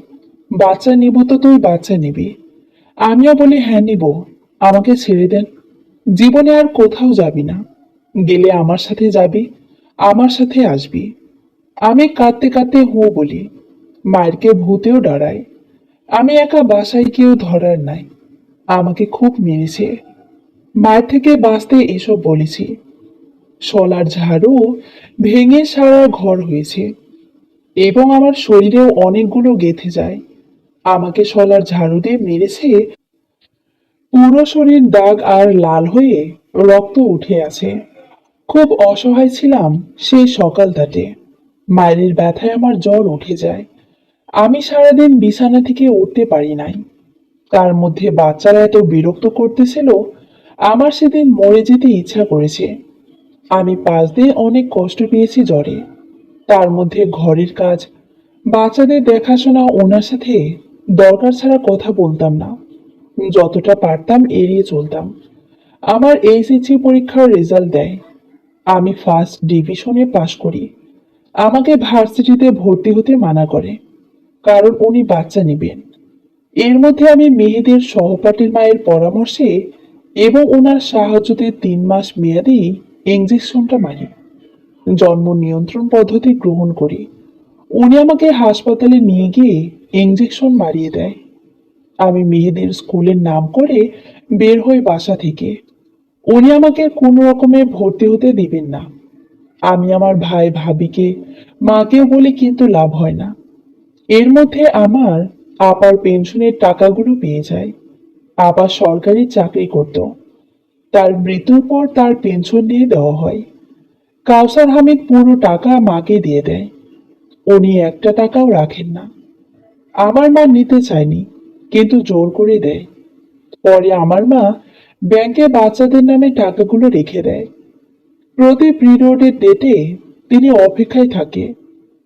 S1: বাচ্চা নিব তো তুই বাচ্চা নিবি। আমিও বলি, হ্যাঁ নিব, আমাকে ছেড়ে দেন। জীবনে আর কোথাও যাবি না, গেলে আমার সাথে যাবি, আমার সাথে আসবি। আমি কাঁদতে কাঁদতে হু বলি। মায়েরকে ভূতেও ডরায়। আমি একা বাসায় কেউ ধরার নাই। আমাকে খুব মেরেছে। মায়ের থেকে বাঁচতে এসব বলেছি। শলার ঝাড়ু ভেঙে সারা ঘর হয়েছে এবং আমার শরীরেও অনেকগুলো গেঁথে যায়। আমাকে শলার ঝাড়ু দিয়ে মেরেছে, পুরো শরীর দাগ আর লাল হয়ে রক্ত উঠে আছে। খুব অসহায় ছিলাম সেই সকালটাতে। মায়ের ব্যথায় আমার জ্বর উঠে যায়। আমি সারাদিন বিছানা থেকে উঠতে পারি নাই। তার মধ্যে বাচ্চারা এত বিরক্ত করতেছিল, আমার সেদিন মরে যেতে ইচ্ছা করেছে। আমি 5 দিন অনেক কষ্ট পেয়েছি জ্বরে। তার মধ্যে ঘরের কাজ, বাচ্চাদের দেখাশোনা, ওনার সাথে দরকার ছাড়া কথা বলতাম না। যতটা পারতাম এড়িয়ে চলতাম। আমার এইচএসসি পরীক্ষার রেজাল্ট দেয়। আমি ফার্স্ট ডিভিশনে পাশ করি। আমাকে ভার্সিটিতে ভর্তি হতে মানা করে, কারণ উনি বাচ্চা নেবেন। এর মধ্যে আমি মেহেদের সহপাঠীর মায়ের পরামর্শে এবং ওনার সাহায্যতে 3 মাস মেয়াদি ইঞ্জেকশনটা মারি। জন্ম নিয়ন্ত্রণ পদ্ধতি গ্রহণ করি। উনি আমাকে হাসপাতালে নিয়ে গিয়ে ইঞ্জেকশন মারিয়ে দেয়। আমি মেহেদের স্কুলের নাম করে বের হই বাসা থেকে। উনি আমাকে কোনো রকমে ভর্তি হতে দিবেন না। আমি আমার ভাই ভাবিকে, মাকেও বলি, কিন্তু লাভ হয় না। এর মধ্যে আমার আপার পেনশনের টাকাগুলো পেয়ে যায়। আপা সরকারি চাকরি করত। তার মৃত্যুর পর তার পেনশন দিয়ে দেওয়া হয়। কাউসার হামিদ পুরো টাকা মাকে দিয়ে দেয়। উনি একটা টাকাও রাখেন না। আমার মা নিতে চায়নি, কিন্তু জোর করে দেয়। পরে আমার মা ব্যাংকে বাচ্চাদের নামে টাকাগুলো রেখে দেয়। প্রতি পিরিয়ডের ডেটে তিনি অপেক্ষায় থাকে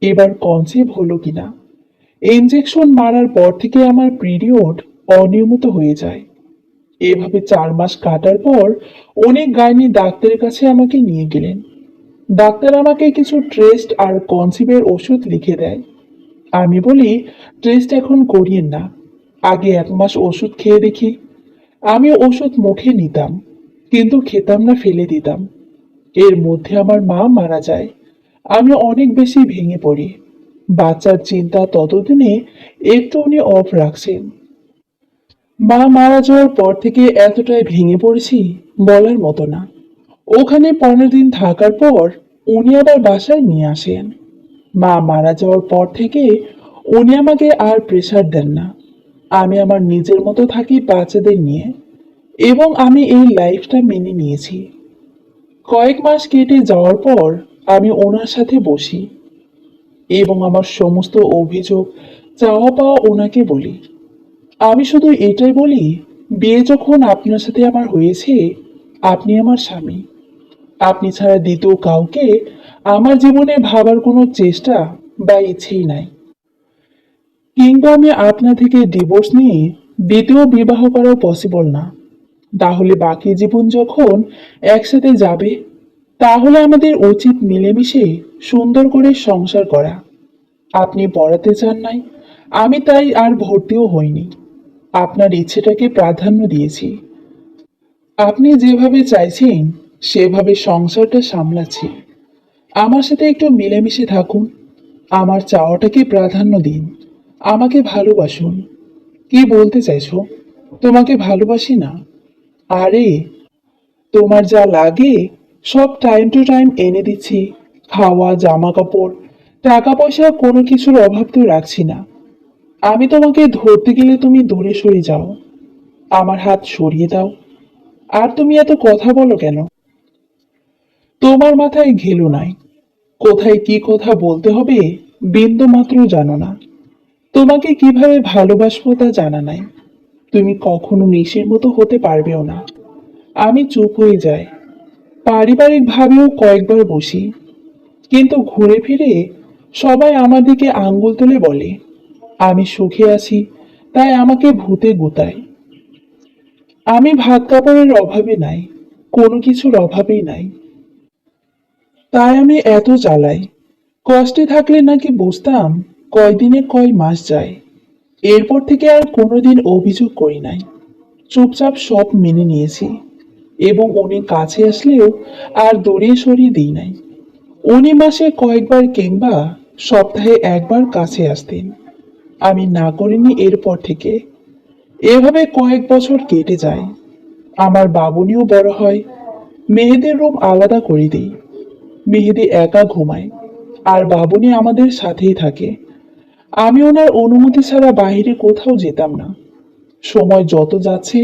S1: এবার কনসিভ হলো কিনা। ইঞ্জেকশন মারার পর থেকে আমার পিরিয়ড অনিয়মিত হয়ে যায়। এভাবে 4 মাস কাটার পর অনেক গাইনি ডাক্তারের কাছে আমাকে নিয়ে গেলেন। ডাক্তার আমাকে কিছু টেস্ট আর কনসিভের ওষুধ লিখে দেয়। আমি বলি, টেস্ট এখন করিয়েন না, আগে 1 মাস ওষুধ খেয়ে দেখি। আমি ওষুধ মুখে নিতাম, কিন্তু খেতাম না, ফেলে দিতাম। এর মধ্যে আমার মা মারা যায়। আমি অনেক বেশি ভেঙে পড়ি। বাচ্চার চিন্তা ততদিনে একটু উনি অফ রাখছেন। মা মারা যাওয়ার পর থেকে এতটাই ভেঙে পড়েছি, বলার মতো না। ওখানে 15 দিন থাকার পর উনি আবার বাসায় নিয়ে আসেন। মা মারা যাওয়ার পর থেকে উনি আমাকে আর প্রেসার দেন না। আমি আমার নিজের মতো থাকি বাচ্চাদের নিয়ে, এবং আমি এই লাইফটা মেনে নিয়েছি। কয়েক মাস কেটে যাওয়ার পর আমি ওনার সাথে বসি এবং আমার সমস্ত অভিযোগ, চাওয়া পাওয়া ওনাকে বলি। আমি শুধু এটাই বলি, বিয়ে যখন আপনার সাথে আমার হয়েছে, আপনি আমার স্বামী। আপনি ছাড়া দ্বিতীয় কাউকে আমার জীবনে ভাবার কোনো চেষ্টা বা ইচ্ছেই নাই। কিংবা আমি আপনার থেকে ডিভোর্স নিয়ে দ্বিতীয় বিবাহ করাও পসিবল না। তাহলে বাকি জীবন যখন একসাথে যাবে, তাহলে আমাদের উচিত মিলেমিশে সুন্দর করে সংসার করা। আপনি পড়াতে চান নাই, আমি তাই আর ভর্তিও হইনি। আপনার ইচ্ছেটাকে প্রাধান্য দিয়েছি। আপনি যেভাবে চাইছেন সেভাবে সংসারটা সামলাচ্ছি। আমার সাথে একটু মিলেমিশে থাকুন। আমার চাওয়াটাকে প্রাধান্য দিন। আমাকে ভালোবাসুন। কি বলতে চাইছো? তোমাকে ভালোবাসি না? আরে, তোমার যা লাগে সব টাইম টু টাইম এনে দিচ্ছি। খাওয়া, জামা কাপড়, টাকা পয়সা কোনো কিছুর অভাব তো রাখছি না। আমি তোমাকে ধরতে গেলে তুমি দূরে সরে যাও, আমার হাত সরিয়ে দাও। আর তুমি এত কথা বলো কেন? তোমার মাথায় ঘেলু নাই, কোথায় কি কথা বলতে হবে বিন্দু মাত্র জানো না। তোমাকে কিভাবে ভালোবাসবো তা জানা নাই। তুমি কখনো নিশির মতো হতে পারবেও না। আমি চুপ হয়ে যাই। পারিবারিক ভাবেও কয়েকবার বসি, কিন্তু ঘুরে ফিরে সবাই আমার দিকে আঙ্গুল তুলে বলে আমি সুখে আছি, তাই আমাকে ভূতে গোতায়। আমি ভাত কাপড়ের অভাবে নাই, কোনো কিছুর অভাবেই নাই, তাই আমি এত জ্বালাই। কষ্টে থাকলে নাকি বুঝতাম কয়দিনে কয় মাস যায়। এরপর থেকে আর কোনোদিন অভিযোগ করি নাই, চুপচাপ সব মেনে নিয়েছি। এবং উনি কাছে আসলেও আর দূরে সরিয়ে দিই নাই। উনি মাসে কয়েকবার কিংবা সপ্তাহে একবার কাছে আসতেন, আমি না করিনি এরপর থেকে। এভাবে কয়েক বছর কেটে যায়। আমার বাবুনিও বড় হয়। মেহেদের রুম আলাদা করে দিই। মেহেদি একা ঘুমায়, আর বাবুনি আমাদের সাথেই থাকে। আমি ওনার অনুমতি ছাড়া বাইরে কোথাও যেতাম না। সময় যত যাচ্ছে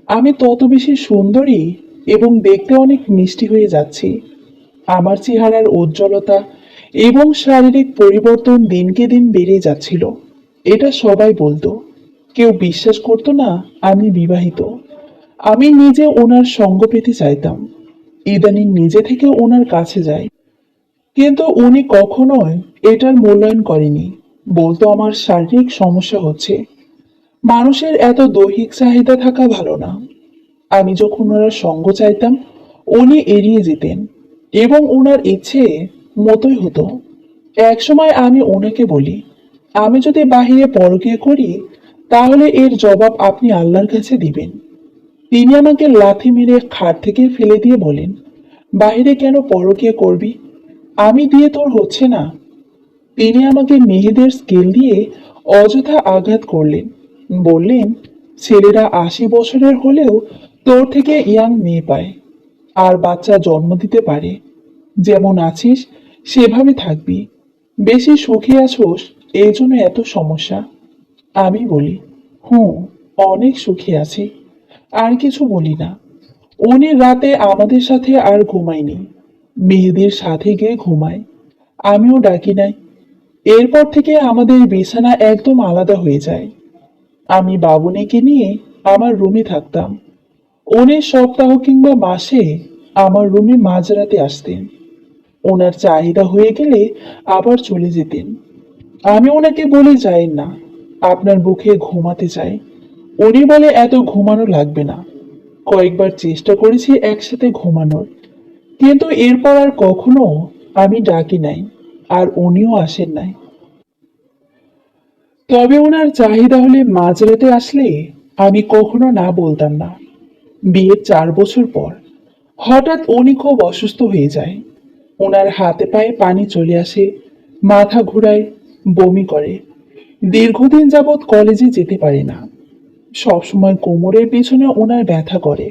S1: আমি তত বেশি সুন্দরী এবং দেখতে অনেক মিষ্টি হয়ে যাচ্ছি। আমার চেহারার উজ্জ্বলতা এবং শারীরিক পরিবর্তন দিনকে দিন বেড়ে যাচ্ছিল। এটা সবাই বলতো, কেউ বিশ্বাস করতো না আমি বিবাহিত। আমি নিজে ওনার সঙ্গ পেতে চাইতাম। ইদানিং নিজে থেকে ওনার কাছে যাই, কিন্তু উনি কখনোই এটার মূল্যায়ন করেনি। বলতো আমার শারীরিক সমস্যা হচ্ছে। মানুষের এত দৈহিক চাহিদা থাকা ভালো না। আমি যখন ওনার সঙ্গ চাইতাম উনি এড়িয়ে যেতেন, এবং ওনার ইচ্ছে মতোই হতো। একসময় আমি ওনাকে বলি আমি যদি বাহিরে পরকীয়া করি তাহলে এর জবাব আপনি আল্লাহর কাছে দিবেন। তিনি আমাকে লাথি মেরে খাট থেকে ফেলে দিয়ে বলেন বাহিরে কেন পরকীয়া করবি, আমি দিয়ে তোর হচ্ছে না। তিনি আমাকে মেহেদের স্কেল দিয়ে অযথা আঘাত করলেন। বললেন ছেলেরা 80 বছরের হলেও তোর থেকে ইয়াং মেয়ে পায়, আর বাচ্চা জন্ম দিতে পারে। যেমন আছিস সেভাবে থাকবি। বেশি সুখে আছোস, এই জন্য এত সমস্যা। আমি বলি হুঁ, অনেক সুখে আছি। আর কিছু বলি না। উনি রাতে আমাদের সাথে আর ঘুমায়নি, মেয়েদের সাথে গিয়ে ঘুমায়। আমিও ডাকি নাই। এরপর থেকে আমাদের বিছানা একদম আলাদা হয়ে যায়। আমি বাবুনিকে নিয়ে আমার রুমে থাকতাম। উনি সপ্তাহ কিংবা মাসে আমার রুমে মাঝরাতে আসতেন। ওনার চাহিদা হয়ে গেলে আবার চলে যেতেন। আমি ওনাকে বলে যাই না, আপনার বুকে ঘুমাতে চাই। উনি বলে এত ঘুমানো লাগবে না। কয়েকবার চেষ্টা করেছি একসাথে ঘুমানোর, কিন্তু এরপর আর কখনো আমি ডাকি নাই, আর উনিও আসেন নাই। তবে ওনার চাহিদা হলে মাঝরাতে আসলে আমি কখনো না বলতাম না। বিয়ের 4 বছর পর হঠাৎ উনি খুব অসুস্থ হয়ে যায়। ওনার হাতে পায়ে পানি চলে আসে, মাথা ঘুরায়, বমি করে। দীর্ঘদিন যাবৎ কলেজে যেতে পারে না। সবসময় কোমরের পেছনে ওনার ব্যথা করে,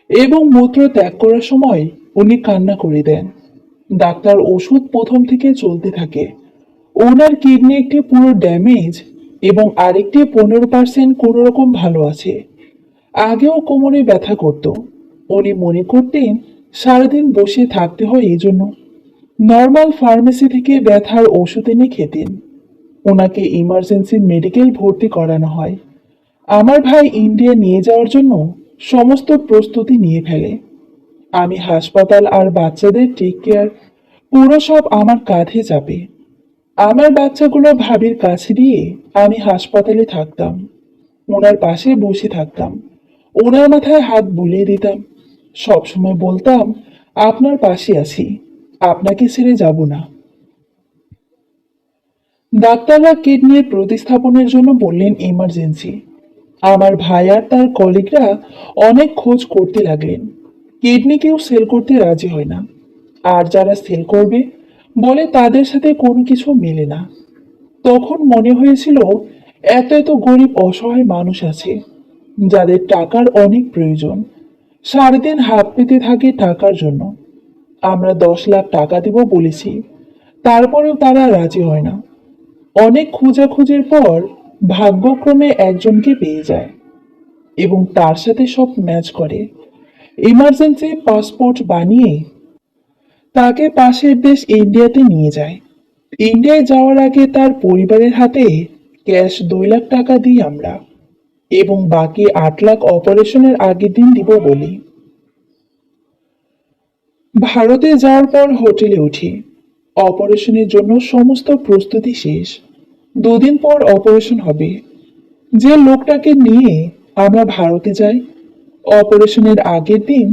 S1: এবং মূত্র ত্যাগ করার সময় উনি কান্না করে দেন। ডাক্তার ওষুধ প্রথম থেকে চলতে থাকে। ওনার কিডনি একটি পুরো ড্যামেজ এবং আরেকটি 15% কোনো রকম ভালো আছে। আগেও কোমরে ব্যথা করত। উনি মনে করতেন সারাদিন বসে থাকতে হয়, এই জন্য নর্মাল ফার্মেসি থেকে ব্যথার ওষুধ এনে খেতেন। ওনাকে ইমার্জেন্সি মেডিকেল ভর্তি করানো হয়। আমার ভাই ইন্ডিয়া নিয়ে যাওয়ার জন্য সমস্ত প্রস্তুতি নিয়ে ফেলে। আমি হাসপাতাল আর বাচ্চাদের টেক কেয়ার পুরো সব আমার কাঁধে চাপে। আমার বাচ্চাগুলো ভাবির কাছে দিয়ে আমি হাসপাতালে থাকতাম, ওনার পাশে বসে থাকতাম, ওনার মাথায় হাত বুলিয়ে দিতাম। সবসময় বলতাম আপনার পাশে আছি, আপনাকে ছেড়ে যাব না। ডাক্তাররা কিডনির প্রতিস্থাপনের জন্য বললেন ইমার্জেন্সি। আমার ভাই আর তার কলিগরা অনেক খোঁজ করতে লাগলেন। কিডনি কেউ সেল করতে রাজি হয় না, আর যারা সেল করবে বলে তাদের সাথে কোনো কিছু মেলে না। তখন মনে হয়েছিল এত এত গরিব অসহায় মানুষ আছে যাদের টাকার অনেক প্রয়োজন, সারাদিন হাত পেতে থাকে টাকার জন্য। আমরা 10 লাখ টাকা দেব বলেছি, তারপরেও তারা রাজি হয় না। অনেক খোঁজাখুঁজির পর ভাগ্যক্রমে একজনকে পেয়ে যায় এবং তার সাথে সব ম্যাচ করে। ইমার্জেন্সি পাসপোর্ট বানিয়ে তাকে পাশের দেশ ইন্ডিয়াতে নিয়ে যায়। ইন্ডিয়ায় যাওয়ার আগে তার পরিবারের হাতে ক্যাশ 2 লাখ টাকা দিই আমরা, এবং বাকি 8 লাখ অপারেশনের আগের দিন দিব বলি। ভারতে যাওয়ার পর হোটেলে উঠি। অপারেশনের জন্য সমস্ত প্রস্তুতি শেষ। 2 দিন পর অপারেশন হবে। যে লোকটাকে নিয়ে আমরা ভারতে যাই, অপারেশনের আগের দিন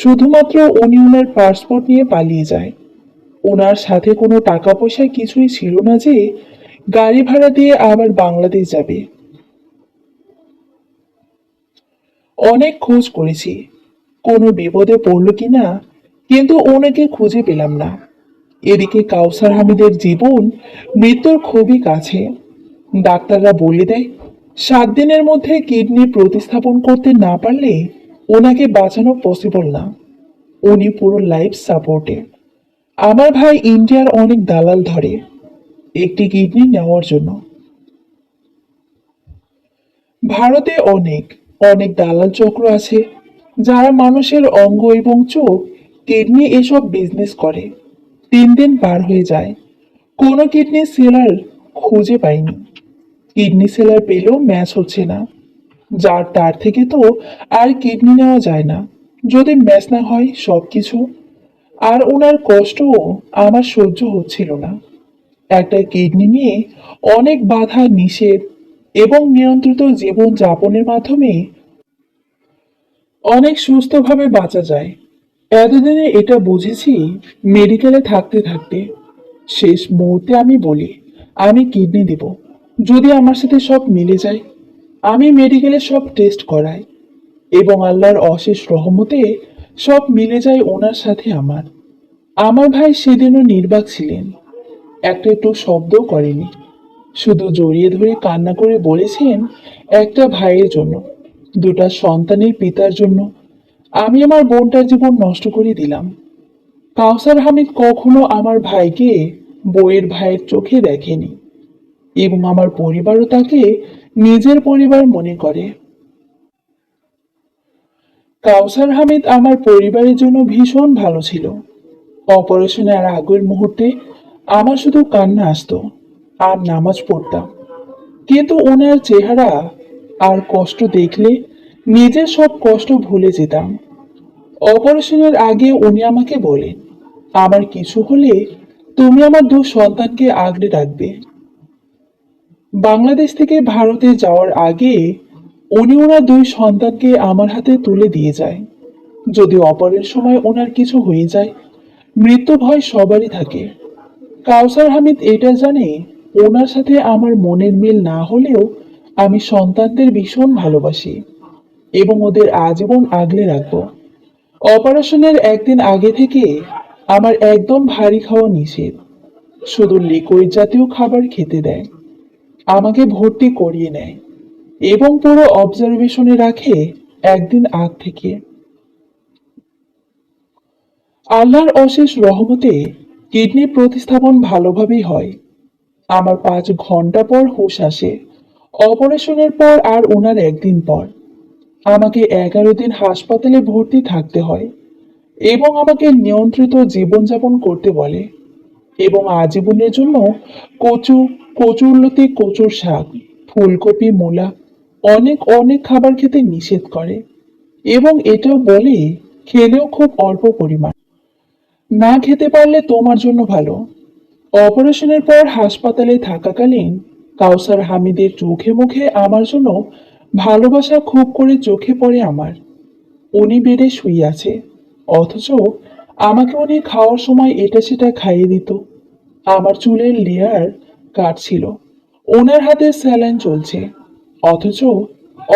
S1: শুধুমাত্র উনি ওনার পাসপোর্ট নিয়ে পালিয়ে যায়। ওনার সাথে কোনো টাকা পয়সা কিছুই ছিল না যে গাড়ি ভাড়া দিয়ে আবার বাংলাদেশ যাবে। অনেক খোঁজ করেছি কোনো বিপদে পড়ল কিনা, কিন্তু ওনাকে খুঁজে পেলাম না। এদিকে কাউসার হামিদের জীবন মৃত্যুর খুবই কাছে। ডাক্তাররা বলে দেয় 7 দিনের মধ্যে কিডনি প্রতিস্থাপন করতে না পারলে ওনাকে বাঁচানো পসিবল না। উনি পুরো লাইফ সাপোর্টে। আমার ভাই ইন্ডিয়ার অনেক দালাল ধরে একটি কিডনি নেওয়ার জন্য। ভারতে অনেক অনেক দালাল চক্র আছে যারা মানুষের অঙ্গ এবং চোখ, কিডনি এসব বিজনেস করে। 3 দিন পার হয়ে যায়, কোনো কিডনি সেলার খুঁজে পাইনি। কিডনি সেলার পেলেও ম্যাচ হচ্ছে না। যার তার থেকে তো আর কিডনি নেওয়া যায় না যদি ম্যাচ না হয় সবকিছু। আর ওনার কষ্টও আমার সহ্য হচ্ছিল না। একটা কিডনি নিয়ে অনেক বাধা নিষেধ এবং নিয়ন্ত্রিত জীবন যাপনের মাধ্যমে অনেক সুস্থভাবে বাঁচা যায়। এতদিনে এটা বুঝেছি মেডিকেলে থাকতে থাকতে। শেষ মুহূর্তে আমি বলি আমি কিডনি দেব যদি আমার সাথে সব মিলে যায়। আমি মেডিকেলে সব টেস্ট করাই এবং আল্লাহর অশেষ রহমতে সব মিলে যায় ওনার সাথে আমার। আমার ভাই সেদিনও নির্বাক ছিলেন, একটা একটু শব্দও করেনি। শুধু জড়িয়ে ধরে কান্না করে বলেছেন একটা ভাইয়ের জন্য, 2টা সন্তানের পিতার জন্য আমি আমার বোনটার জীবন নষ্ট করে দিলাম। কাউসার হামিদ কখনো আমার ভাইকে বইয়ের ভাইয়ের চোখে দেখেনি এবং আমার পরিবারও তাকে নিজের পরিবার মনে করে। কাউসার হামিদ আমার পরিবারের জন্য ভীষণ ভালো ছিল। অপারেশনের আগের মুহূর্তে আমার শুধু কান্না আসতো আর নামাজ পড়তাম, কিন্তু ওনার চেহারা আর কষ্ট দেখলে নিজের সব কষ্ট ভুলে যেতাম। অপারেশনের আগে উনি আমাকে বলেন আমার কিছু হলে তুমি আমার 2 সন্তানকে আগলে রাখবে। বাংলাদেশ থেকে ভারতে যাওয়ার আগে উনি ওনার 2 সন্তানকে আমার হাতে তুলে দিয়ে যায়। যদি অপারের সময় ওনার কিছু হয়ে যায়, মৃত্যু ভয় সবারই থাকে। কাউসার হামিদ এটা জানে ওনার সাথে আমার মনের মিল না হলেও আমি সন্তানদের ভীষণ ভালোবাসি এবং ওদের আজীবন আগলে রাখবো। অপারেশনের একদিন আগে থেকে আমার একদম ভারী খাওয়া নিষেধ। শুধু লিকুইড জাতীয় খাবার খেতে দেয়। আমাকে ভর্তি করিয়ে নেয় এবং পুরো অবজারভেশনে রাখে একদিন আগ থেকে। আল্লাহর অশেষ রহমতে কিডনি প্রতিস্থাপন ভালোভাবেই হয়। আমার 5 ঘন্টা পর হুঁশ আসে। অপারেশনের পর আর ওনার একদিন পর আমাকে 11 দিন হাসপাতালে ভর্তি থাকতে হয় এবং আমাকে নিয়ন্ত্রিত জীবনযাপন করতে বলে এবং আজীবনের জন্য কচু, কচুরলতি, কচুর শাক, ফুলকপি, মূলা অনেক অনেক খাবার খেতে নিষেধ করে এবং এটাও বলে খেলেও খুব অল্প পরিমাণ, না খেতে পারলে তোমার জন্য ভালো। অপারেশনের পর হাসপাতালে থাকাকালীন কাউসার হামিদের চোখে মুখে আমার জন্য ভালোবাসা খুব করে চোখে পড়ে আমার। উনি বেডে শুয়ে আছে, অথচ আমাকে উনি খাওয়ার সময় এটা সেটা খাইয়ে দিত। আমার চুলের লেয়ার কাটছিল, ওনার হাতে স্যালাইন চলছে, অথচ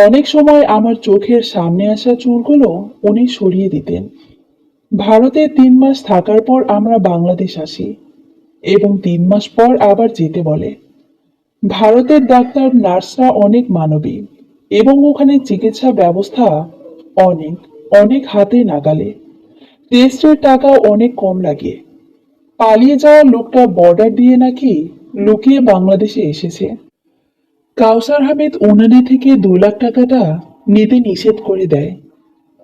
S1: অনেক সময় আমার চোখের সামনে আসা চুলগুলো উনি সরিয়ে দিতেন। ভারতে 3 মাস থাকার পর আমরা বাংলাদেশ আসি এবং 3 মাস পর আবার যেতে বলে। ভারতের ডাক্তার নার্সরা অনেক মানবিক এবং ওখানে চিকিৎসা ব্যবস্থা অনেক অনেক হাতে নাগালে। টেস্টের টাকা অনেক কম লাগে। পালিয়ে যাওয়া লোকটা বর্ডার দিয়ে নাকি লুকিয়ে বাংলাদেশে এসেছে। কাউসার হামিদ উনানি থেকে 2 লাখ টাকাটা নিতে নিষেধ করে দেয়।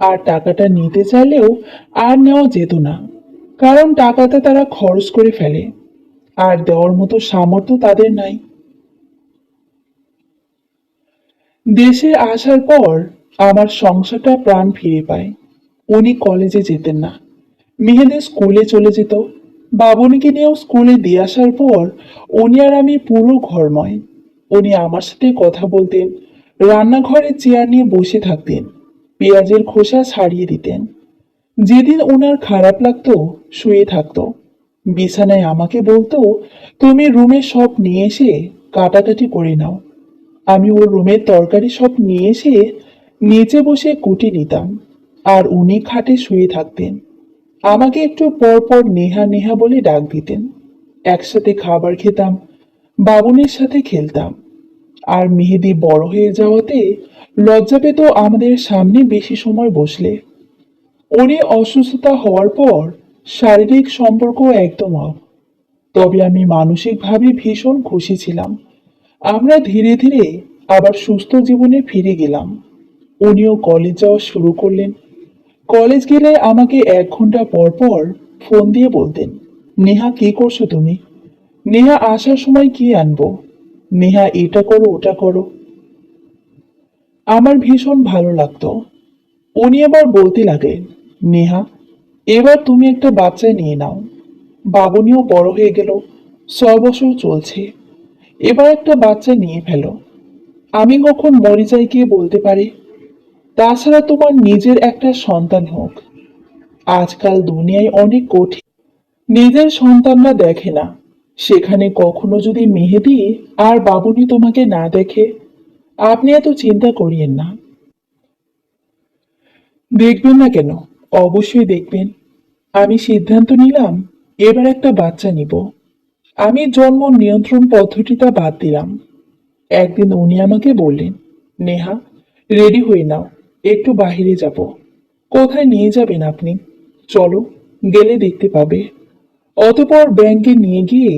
S1: আর টাকাটা নিতে চাইলেও আর নেওয়া যেত না, কারণ টাকাটা তারা খরচ করে ফেলে, আর দেওয়ার মতো সামর্থ্য তাদের নাই। দেশে আসার পর আমার সংসারটা প্রাণ ফিরে পায়। উনি কলেজে যেতেন না, মেহেদি স্কুলে চলে যেত। বাবুনিকে নিয়েও স্কুলে দিয়ে আসার পর উনি আর আমি পুরো ঘরময়। উনি আমার সাথে কথা বলতেন, রান্নাঘরে চেয়ার নিয়ে বসে থাকতেন, পেঁয়াজের খোসা ছাড়িয়ে দিতেন। যেদিন ওনার খারাপ লাগতো শুয়ে থাকতো, বিছানায় আমাকে বলতো, তুমি রুমে সব নিয়ে এসে কাটাকাটি করে নাও। আমি ওর রুমের তরকারি সব নিয়ে এসে নিচে বসে কুটি নিতাম, আর উনি খাটে শুয়ে থাকতেন। আমাকে একটু পর পর নেহা নেহা বলে ডাক দিতেন। একসাথে খাবার খেতাম, বাবুনের সাথে খেলতাম। আর মেহেদি বড় হয়ে যাওয়াতে লজ্জা পেত আমাদের সামনে বেশি সময় বসলে। ওরই অসুস্থতা হওয়ার পর শারীরিক সম্পর্ক একদম অফ। তবে আমি মানসিকভাবে ভীষণ খুশি ছিলাম। আমরা ধীরে ধীরে আবার সুস্থ জীবনে ফিরে গেলাম। উনিও কলেজ যাওয়া শুরু করলেন। কলেজ গেলে আমাকে 1 ঘন্টা পর পর ফোন দিয়ে বলতেন, নেহা কি করছো তুমি? নেহা আসার সময় কি আনবো? নেহা এটা করো ওটা করো। আমার ভীষণ ভালো লাগতো। উনি আবার বলতে লাগলেন, নেহা এবার তুমি একটা বাচ্চা নিয়ে নাও। বাবুনিও বড় হয়ে গেল, 6 বছর চলছে। এবার একটা বাচ্চা নিয়ে ফেলো। আমি কখন মরে যাই কে বলতে পারে? তাছাড়া তোমার নিজের একটা সন্তান হোক। আজকাল দুনিয়ায় অনেক কঠিন, নিজের সন্তানরা দেখে না। সেখানে কখনো যদি মেহেদি আর বাবুনি তোমাকে না দেখে, আপনি এত চিন্তা করিয়েন না। দেখবেন না কেন? অবশ্যই দেখবেন। আমি সিদ্ধান্ত নিলাম এবার একটা বাচ্চা নিব। আমি জন্ম নিয়ন্ত্রণ পদ্ধতিটা বাদ দিলাম। একদিন উনি আমাকে বললেন, নেহা রেডি হয়ে নাও, একটু বাহিরে যাব। কোথায় নিয়ে যাবেন আপনি? চলো, গেলে দেখতে পাবে। অতঃপর ব্যাংকে নিয়ে গিয়ে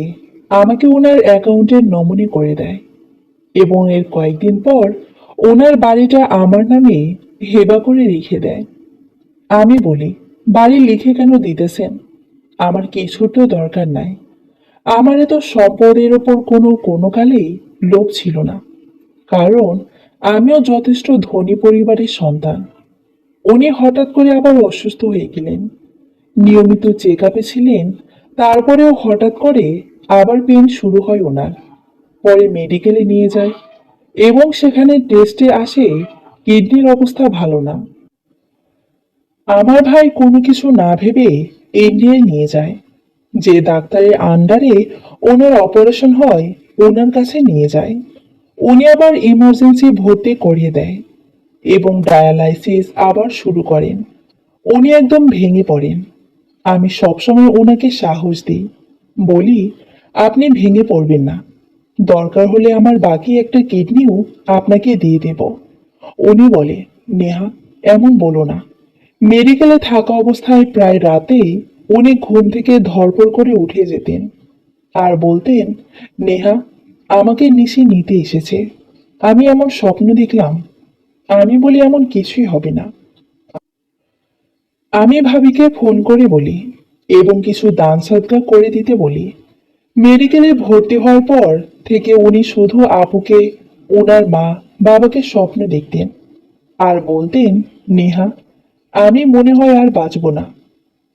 S1: আমাকে ওনার অ্যাকাউন্টের নমুনি করে দেয়, এবং এর কয়েকদিন পর ওনার বাড়িটা আমার নামে হেবা করে লিখে দেয়। আমি বলি, বাড়ি লিখে কেন দিতেছেন? আমার কিছুর তো দরকার নাই। আমার এত সম্পদের ওপর কোনো কালেই লোভ ছিল না, কারণ আমিও যথেষ্ট ধনী পরিবারের সন্তান। উনি হঠাৎ করে আবার অসুস্থ হয়ে গেলেন। নিয়মিত চেক আপে ছিলেন, তারপরেও হঠাৎ করে আবার পেন শুরু হয় ওনার। পরে মেডিকেলে নিয়ে যায়, এবং সেখানে টেস্টে আসে কিডনির অবস্থা ভালো না। আমার ভাই কোনো কিছু না ভেবে ইন্ডিয়ায় নিয়ে যায়। যে ডাক্তারের আন্ডারে ওনার অপারেশন হয় ওনার কাছে নিয়ে যায়। উনি আবার ইমার্জেন্সি ভর্তি করিয়ে দেয়, এবং ডায়ালাইসিস আবার শুরু করেন। উনি একদম ভেঙে পড়েন। আমি সবসময় ওনাকে সাহস দিই, বলি, আপনি ভেঙে পড়বেন না। দরকার হলে আমার বাকি একটা কিডনিও আপনাকে দিয়ে দেব। উনি বলে, নেহা এমন বলো না। মেডিকেলে থাকা অবস্থায় প্রায় রাতেই উনি ঘুম থেকে ধড়পড় করে উঠে যেতেন, আর বলতেন, নেহা আমাকে নিশি নিতে এসেছে। আমি এমন স্বপ্ন দেখলাম। আমি বলি, এমন কিছুই হবে না। আমি ভাবিকে ফোন করে বলি, এবং কিছু দান সদকা করে দিতে বলি। মেডিকেলে ভর্তি হওয়ার পর থেকে উনি শুধু আপুকে, ওনার মা বাবাকে স্বপ্ন দেখতেন, আর বলতেন, নেহা আমি মনে হয় আর বাঁচব না।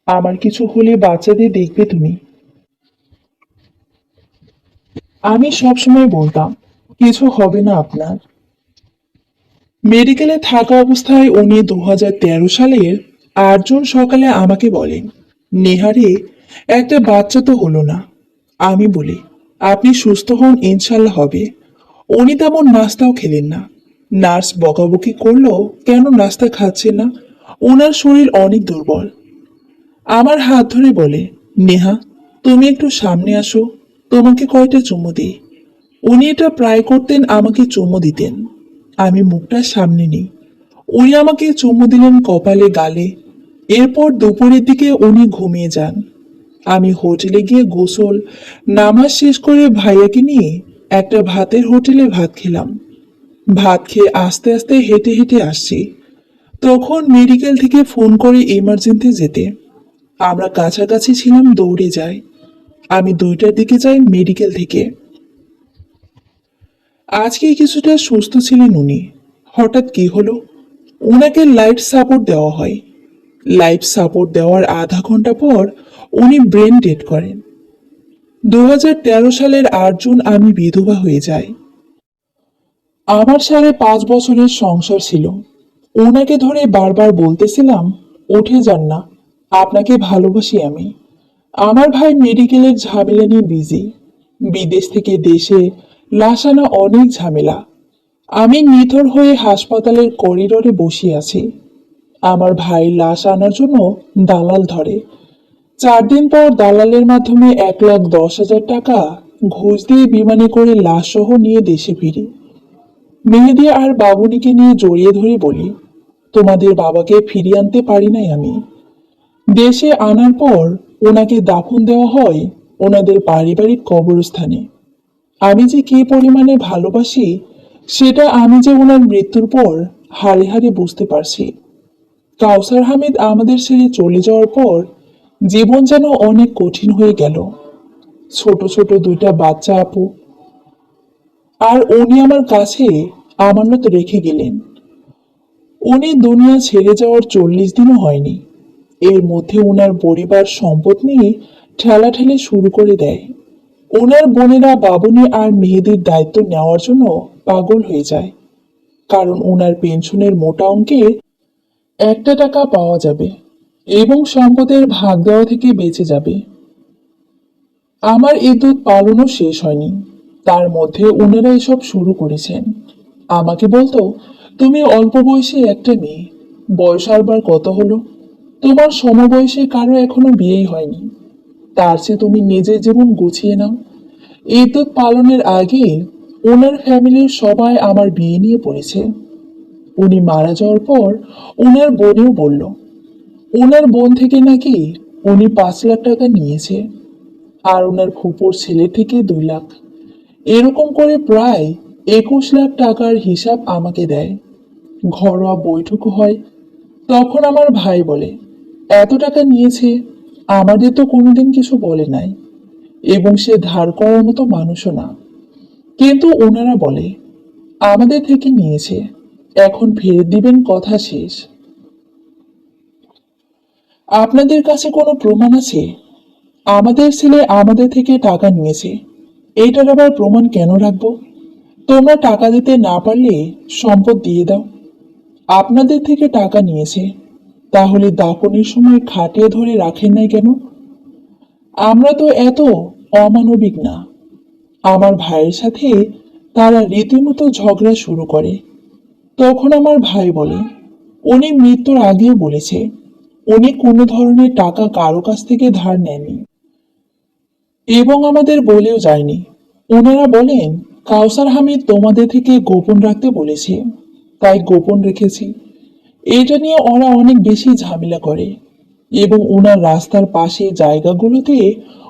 S1: আমার কিছু হলে বাচ্চাদের দেখবে তুমি। আমি সবসময় বলতাম, কিছু হবে না আপনার। মেডিকেলে থাকা অবস্থায় উনি 2013 সালের 8 জুন সকালে আমাকে বলেন, নেহারে একটা বাচ্চা তো হলো না। আমি বলি, আপনি সুস্থ হন, ইনশাল্লাহ হবে। উনি তেমন নাস্তাও খেলেন না। নার্স বকাবকি করলো কেন নাস্তা খাচ্ছে না, ওনার শরীর অনেক দুর্বল। আমার হাত ধরে বলে, নেহা তুমি একটু সামনে আসো, তোমাকে কয়টা চুমু দিই। উনি এটা প্রায় করতেন, আমাকে চুমু দিতেন। আমি মুখটা সামনে নিই। উনি আমাকে চুমু দিলেন কপালে, গালে। এরপর দুপুরের দিকে উনি ঘুমিয়ে যান। আমি হোটেলে গিয়ে গোসল নামাজ শেষ করে ভাইয়াকে নিয়ে একটা ভাতের হোটেলে ভাত খেলাম। ভাত খেয়ে আস্তে আস্তে হেঁটে হেঁটে আসছি, তখন মেডিকেল থেকে ফোন করে এমার্জেন্সি যেতে। আমরা কাছাকাছি ছিলাম, দৌড়ে যাই। আমি 2টার দিকে যাই মেডিকেল থেকে। আজকে কিছুটা সুস্থ ছিলেন উনি। হঠাৎ কি হলো, ওনাকে লাইফ সাপোর্ট দেওয়া হয়। লাইফ সাপোর্ট দেওয়ার আধা ঘন্টা পর উনি ব্রেন ডেড করেন। 2013 সালের 8 জুন আমি বিধবা হয়ে যাই। আমার 5.5 বছরের সংসার ছিল। ওনাকে ধরে বারবার বলতেছিলাম, উঠে যান না, আপনাকে ভালোবাসি আমি। আমার ভাই মেডিকেলের ঝামেলা নিয়ে বিজি। বিদেশ থেকে দেশে লাশ আনা অনেক ঝামেলা। আমি নিথর হয়ে হাসপাতালের করিডোরে বসে আছি। আমার ভাই লাশ আনার জন্য দালাল ধরে। 4 দিন পর দালালের মাধ্যমে 1,10,000 টাকা ঘুষ দিয়ে বিমানে করে লাশ সহ নিয়ে দেশে ফিরি। মেহেদি আর বাবুনিকে নিয়ে জড়িয়ে ধরে বলি, তোমাদের বাবাকে ফিরিয়ে আনতে পারি নাই আমি। দেশে আনার পর ওনাকে দাফন দেওয়া হয় ওনাদের পারিবারিক কবরস্থানে। আমি যে কি পরিমাণে ভালোবাসি সেটা আমি যে ওনার মৃত্যুর পর হাড়ে হাড়ে বুঝতে পারছি। কাউসার হামিদ আমাদের ছেড়ে চলে যাওয়ার পর জীবন যেন অনেক কঠিন হয়ে গেল। ছোট ছোট 2টা বাচ্চা আপু, আর উনি আমার কাছে আমানত রেখে গেলেন। উনি দুনিয়া ছেড়ে যাওয়ার 40 দিনও হয়নি, এর মধ্যে ওনার পরিবার সম্পদ নিয়ে ঠেলাঠেলি শুরু করে দেয়। ওনার বোনেরা বাবুনি আর মেহেদির দায়িত্ব নেওয়ার জন্য পাগল হয়ে যায়, কারণ ওনার পেনশনের মোটা অঙ্কে 1টা টাকা পাওয়া যাবে এবং সম্পদের ভাগ দেওয়া থেকে বেঁচে যাবে। আমার ইদ্যুৎ পালনও শেষ হয়নি, তার মধ্যে ওনারা এসব শুরু করেছেন। আমাকে বলতো, তুমি অল্প বয়সী একটা মেয়ে, বয়স আরবার কত হলো, তোমার সমবয়সী কারো এখনো বিয়েই হয়নি, তার চেয়ে তুমি নিজের জীবন গুছিয়ে নাও। ইদ্যুৎ পালনের আগে ওনার ফ্যামিলির সবাই আমার বিয়ে নিয়ে পড়েছে। উনি মারা যাওয়ার পর ওনার বোনেও বলল, ওনার বোন থেকে নাকি উনি 5 লাখ টাকা নিয়েছে, আর ওনার ফুপুর ছেলে থেকে 2 লাখ। এরকম করে প্রায় 21 লাখ টাকার হিসাব আমাকে দেয়। ঘরোয়া বৈঠকও হয়। তখন আমার ভাই বলে, এত টাকা নিয়েছে, আমাদের তো কোনোদিন কিছু বলে নাই, এবং সে ধার করার মতো মানুষও না। কিন্তু ওনারা বলে, আমাদের থেকে নিয়েছে, এখন ফেরত দিবেন, কথা শেষ। আপনাদের কাছে কোনো প্রমাণ আছে আমাদের ছেলে আমাদের থেকে টাকা নিয়েছে? এইটার আবার প্রমাণ কেন রাখবো? তোমরা টাকা দিতে না পারলে সম্পদ দিয়ে দাও। আপনাদের থেকে টাকা নিয়েছে, তাহলে দাফনের সময় খাটিয়ে ধরে রাখেন নাই কেন? আমরা তো এত অমানবিক না। আমার ভাইয়ের সাথে তারা রীতিমতো ঝগড়া শুরু করে। তখন আমার ভাই বলে, উনি মৃত্যুর আগেও বলেছে উনি কোনো ধরনের টাকা কারো কাছ থেকে ধার নেননি, এবং আমাদের বলেও যায়নি। ওনারা বলেন, কাউসার হামিদ তোমাদের থেকে গোপন রাখতে বলেছে, তাই গোপন রেখেছি। এটা নিয়ে ওরা অনেক বেশি ঝামেলা করে, এবং ওনার রাস্তার পাশে জায়গাগুলোতে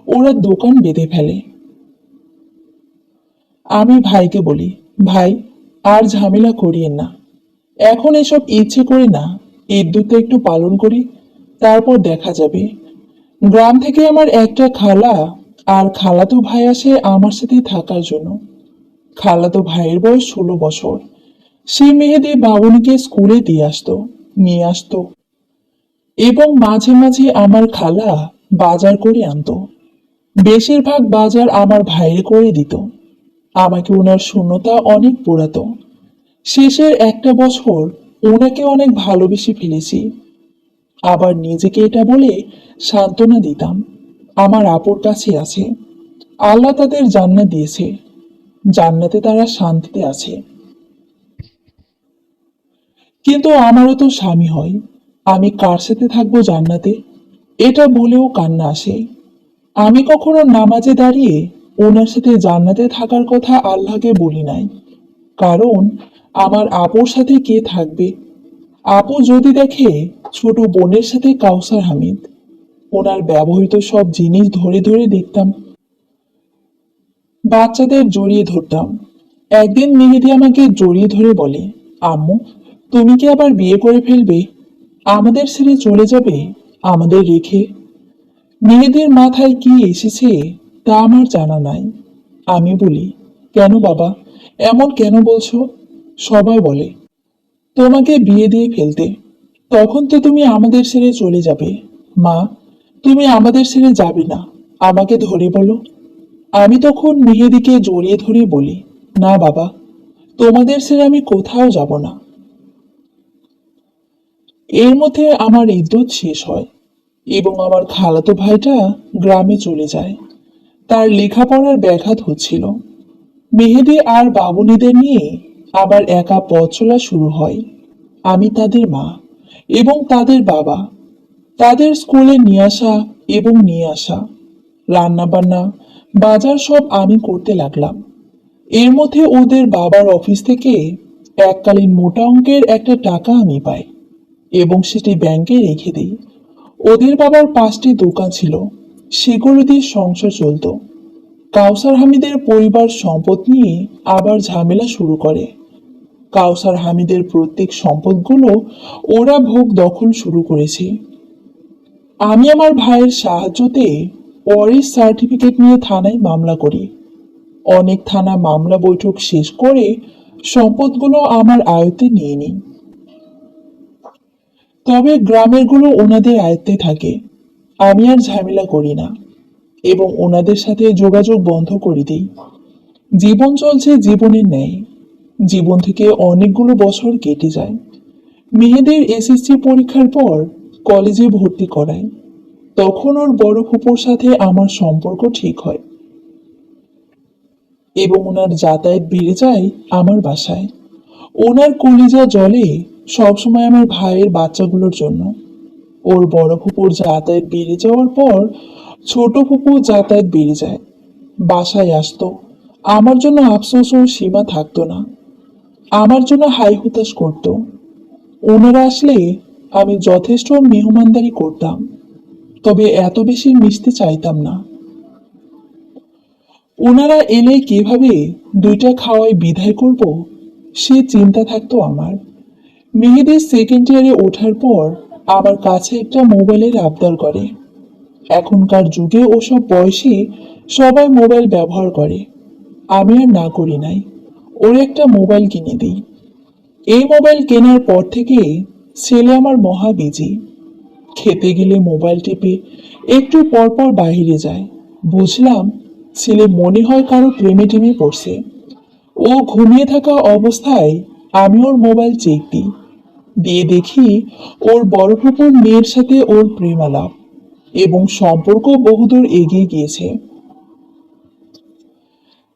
S1: ওরা দোকান বেঁধে ফেলে। আমি ভাইকে বলি, ভাই আর ঝামেলা করিয়েন না, এখন এসব ইচ্ছে করে না, ইদ্যুৎটা একটু পালন করি, তারপর দেখা যাবে। গ্রাম থেকে আমার একটা খালা আর খালাতো ভাই আসে আমার সাথে থাকার জন্য। খালাতো ভাইয়ের বয়স 16 বছর। সে মেহেদি বাবুনিকে স্কুলে দিয়ে আসতো, নিয়ে আসতো, এবং মাঝে মাঝে আমার খালা বাজার করে আনতো। বেশিরভাগ বাজার আমার ভাইয়ের করে দিত। আমাকে ওনার শূন্যতা অনেক পোড়াতো। শেষের একটা বছর ওনাকে অনেক ভালোবেসে ফেলেছি। আবার নিজেকে এটা বলে সান্ত্বনা দিতাম, আমার আপুর কাছে আছে, আল্লাহ তাদের জান্নাত দিয়েছে, জান্নাতে তারা শান্তিতে আছে। কিন্তু আমারও তো স্বামী হয়, আমি কার সাথে থাকবো জান্নাতে, এটা বলেও কান্না আসে। আমি কখনো নামাজে দাঁড়িয়ে ওনার সাথে জান্নাতে থাকার কথা আল্লাহকে বলি নাই, কারণ আমার আপুর সাথে কে থাকবে? আপু যদি দেখে ছোট বোনের সাথে কাউসার হামিদ, ওনার ব্যবহৃত সব জিনিস ধরে ধরে দেখতাম, বাচ্চাদের জড়িয়ে ধরতাম। একদিন মেহেদি আমাকে জড়িয়ে ধরে বলে, আম্মু, তুমি কি আবার বিয়ে করে ফেলবে? আমাদের ছেড়ে চলে যাবে, আমাদের রেখে? মেয়েদের মাথায় কি এসেছে তা আমার জানা নাই। আমি বলি, কেন বাবা, এমন কেন বলছো? সবাই বলে, তোমাকে বিয়ে দিয়ে ফেলতে। তখন তো তুমি আমাদের ছেড়ে চলে যাবে। মা, তুমি আমাদের ছেড়ে যাবে না, আমাকে ধরে বলো। আমি তখন মেহেদিকে জড়িয়ে ধরে বলি, না বাবা, তোমাদের ছেড়ে আমি কোথাও যাব না। এর মধ্যে আমার ইদ্যত শেষ হয় এবং আমার খালাতো ভাইটা গ্রামে চলে যায়। তার লেখাপড়ার ব্যাঘাত হচ্ছিল। মেহেদি আর বাবুনিদের নিয়ে আবার একা পথ চলা শুরু হয়। আমি তাদের মা এবং তাদের বাবা। তাদের স্কুলে নিয়ে আসা এবং নিয়ে আসা, রান্না বান্না, বাজার সব আমি করতে লাগলাম। এর মধ্যে ওদের বাবার অফিস থেকে এককালীন মোটা অঙ্কের একটা টাকা আমি পাই এবং সেটি ব্যাংকে রেখে দিই। ওদের বাবার 5টি দোকান ছিল, সেগুলো দিয়ে সংসার চলত। কাউসার হামিদের পরিবার সম্পদ নিয়ে আবার ঝামেলা শুরু করে। কাউসার হামিদের প্রত্যেক সম্পদগুলো ওরা ভোগ দখল শুরু করেছে। আমি আমার ভাইয়ের সাহায্যতে ওয়ারিশ সার্টিফিকেট নিয়ে থানায় মামলা করি। অনেক থানা মামলা বৈঠক শেষ করে সম্পদগুলো আমার আয়ত্তে নিয়ে নিই। তবে গ্রামেরগুলো ওনাদের আয়ত্তে থাকে। আমি আর ঝামেলা করি না এবং ওনাদের সাথে যোগাযোগ বন্ধ করে দিই। জীবন চলছে জীবনের ন্যায়। জীবন থেকে অনেকগুলো বছর কেটে যায়। মেয়েদের এসএসসি পরীক্ষার পর কলেজে ভর্তি করায়। তখন ওর বড় ফুপুর সাথে আমার সম্পর্ক ঠিক হয় এবং ওনার যাতায়াত বেড়ে যায় আমার বাসায়। ওনার কলিজা জলে সবসময় আমার ভাইয়ের বাচ্চাগুলোর জন্য। ওর বড় ফুপুর যাতায়াত বেড়ে যাওয়ার পর ছোট ফুপুর যাতায়াত বেড়ে যায়। বাসায় আসতো, আমার জন্য আফসোস ওর সীমা থাকতো না। আমার জন্য হাই হুতাশ করতো। ওনারা আসলে আমি যথেষ্ট মেহমানদারি করতাম, তবে এত বেশি মিশতে চাইতাম না। ওনারা এলে কিভাবে 2টা খাওয়ায় বিদায় করব সে চিন্তা থাকতো আমার। মেহেদির সেকেন্ড ইয়ারে ওঠার পর আমার কাছে একটা মোবাইলের আবদার করে। এখনকার যুগে ওসব বয়সী সবাই মোবাইল ব্যবহার করে। আমি আর না করি নাই, ওর একটা মোবাইল কিনে দিই। এই মোবাইল কেনার পর থেকে ছেলে আমার মহা বিজি। খেতে গেলে মোবাইল টিপে একটু পর পর বাহিরে যায়। বুঝলাম ছেলে মনে হয় কারো প্রেমে টেমে পড়ছে। ও ঘুমিয়ে থাকা অবস্থায় আমি ওর মোবাইল চেক দিই, দিয়ে দেখি ওর বড় ফুপুর মেয়ের সাথে ওর প্রেম আলাপ এবং সম্পর্ক বহুদূর এগিয়ে গিয়েছে।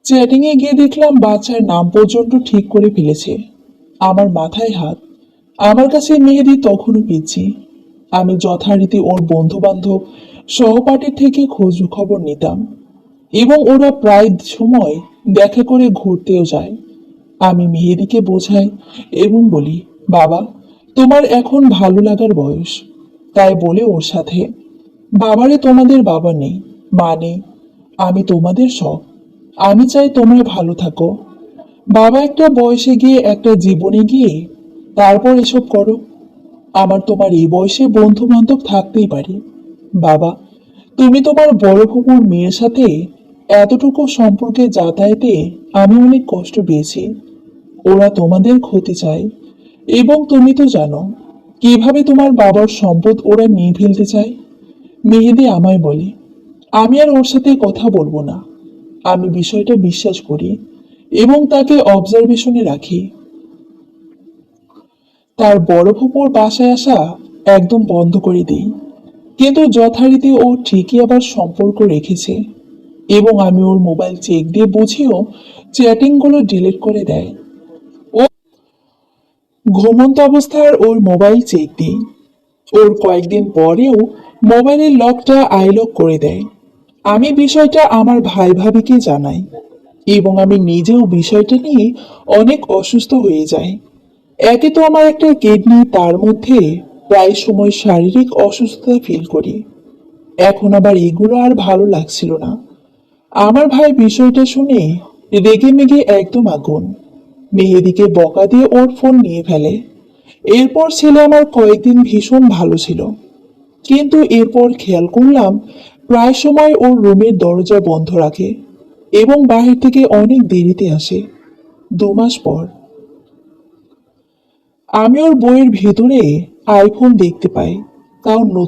S1: চ্যাটিং এ গিয়ে দেখলাম বাচ্চার নাম পর্যন্ত ঠিক করে ফেলেছে। আমার মাথায় হাত। আমার কাছে মেহেদি তখনও পিচ্ছি। আমি যথারীতি ওর বন্ধু বান্ধব সহপাঠীর থেকে খোঁজ খবর নিতাম এবং ওরা প্রায় সময় দেখা করে ঘুরতেও যায়। আমি মেহেদিকে বোঝাই এবং বলি, বাবা, তোমার এখন ভালো লাগার বয়স, তাই বলে ওর সাথে। বাবারে তোমাদের বাবা নেই, মা নেই, আমি তোমাদের সব। আমি চাই তোমরা ভালো থাকো। বাবা একটা বয়সে গিয়ে একটা জীবনে গিয়ে তারপর এসব করো। আমার তোমার এই বয়সে বন্ধু বান্ধব থাকতেই পারে। বাবা, তুমি তোমার বড় ফুপুর মেয়ের সাথে এতটুকু সম্পর্কে যাতায়াতে আমি অনেক কষ্ট পেয়েছি। ওরা তোমাদের ক্ষতি চায় এবং তুমি তো জানো কিভাবে তোমার বাবার সম্পদ ওরা নিয়ে ফেলতে চায়। মেহেদি আমায় বলে, আমি আর ওর সাথে কথা বলবো না। আমি বিষয়টা বিশ্বাস করি এবং তাকে অবজারভেশনে রাখি। তার বড় ফুপুর বাসায় আসা একদম বন্ধ করে দিই, কিন্তু যথারীতি ও ঠিকই আবার সম্পর্ক রেখেছে এবং আমি ওর মোবাইল চেক দিয়ে বুঝিও চ্যাটিংগুলো ডিলিট করে দেয়। ও ঘুমন্ত অবস্থার ওর মোবাইল চেক দিই। ওর কয়েকদিন পরেও মোবাইলের লকটা আইলক করে দেয়। আমি বিষয়টা আমার ভাই ভাবিকে জানাই এবং আমি নিজেও বিষয়টা নিয়ে অনেক অসুস্থ হয়ে যাই। একে তো আমার একটা কিডনি, তার মধ্যে প্রায় সময় শারীরিক অসুস্থতা ফিল করি। এখন আবার এগুলো আর ভালো লাগছিল না। আমার ভাই বিষয়টা শুনে রেগে মেগে একদম আগুন। মেহেদিকে বকা দিয়ে ওর ফোন নিয়ে ফেলে। এরপর ছেলে আমার কয়েকদিন ভীষণ ভালো ছিল, কিন্তু এরপর খেয়াল করলাম প্রায় সময় ওর রুমের দরজা বন্ধ রাখে এবং বাহির থেকে অনেক দেরিতে আসে। 2 মাস পর আমি ওর বইয়ের ভেতরে আইফোন দেখতে পাই, তাও নতুন।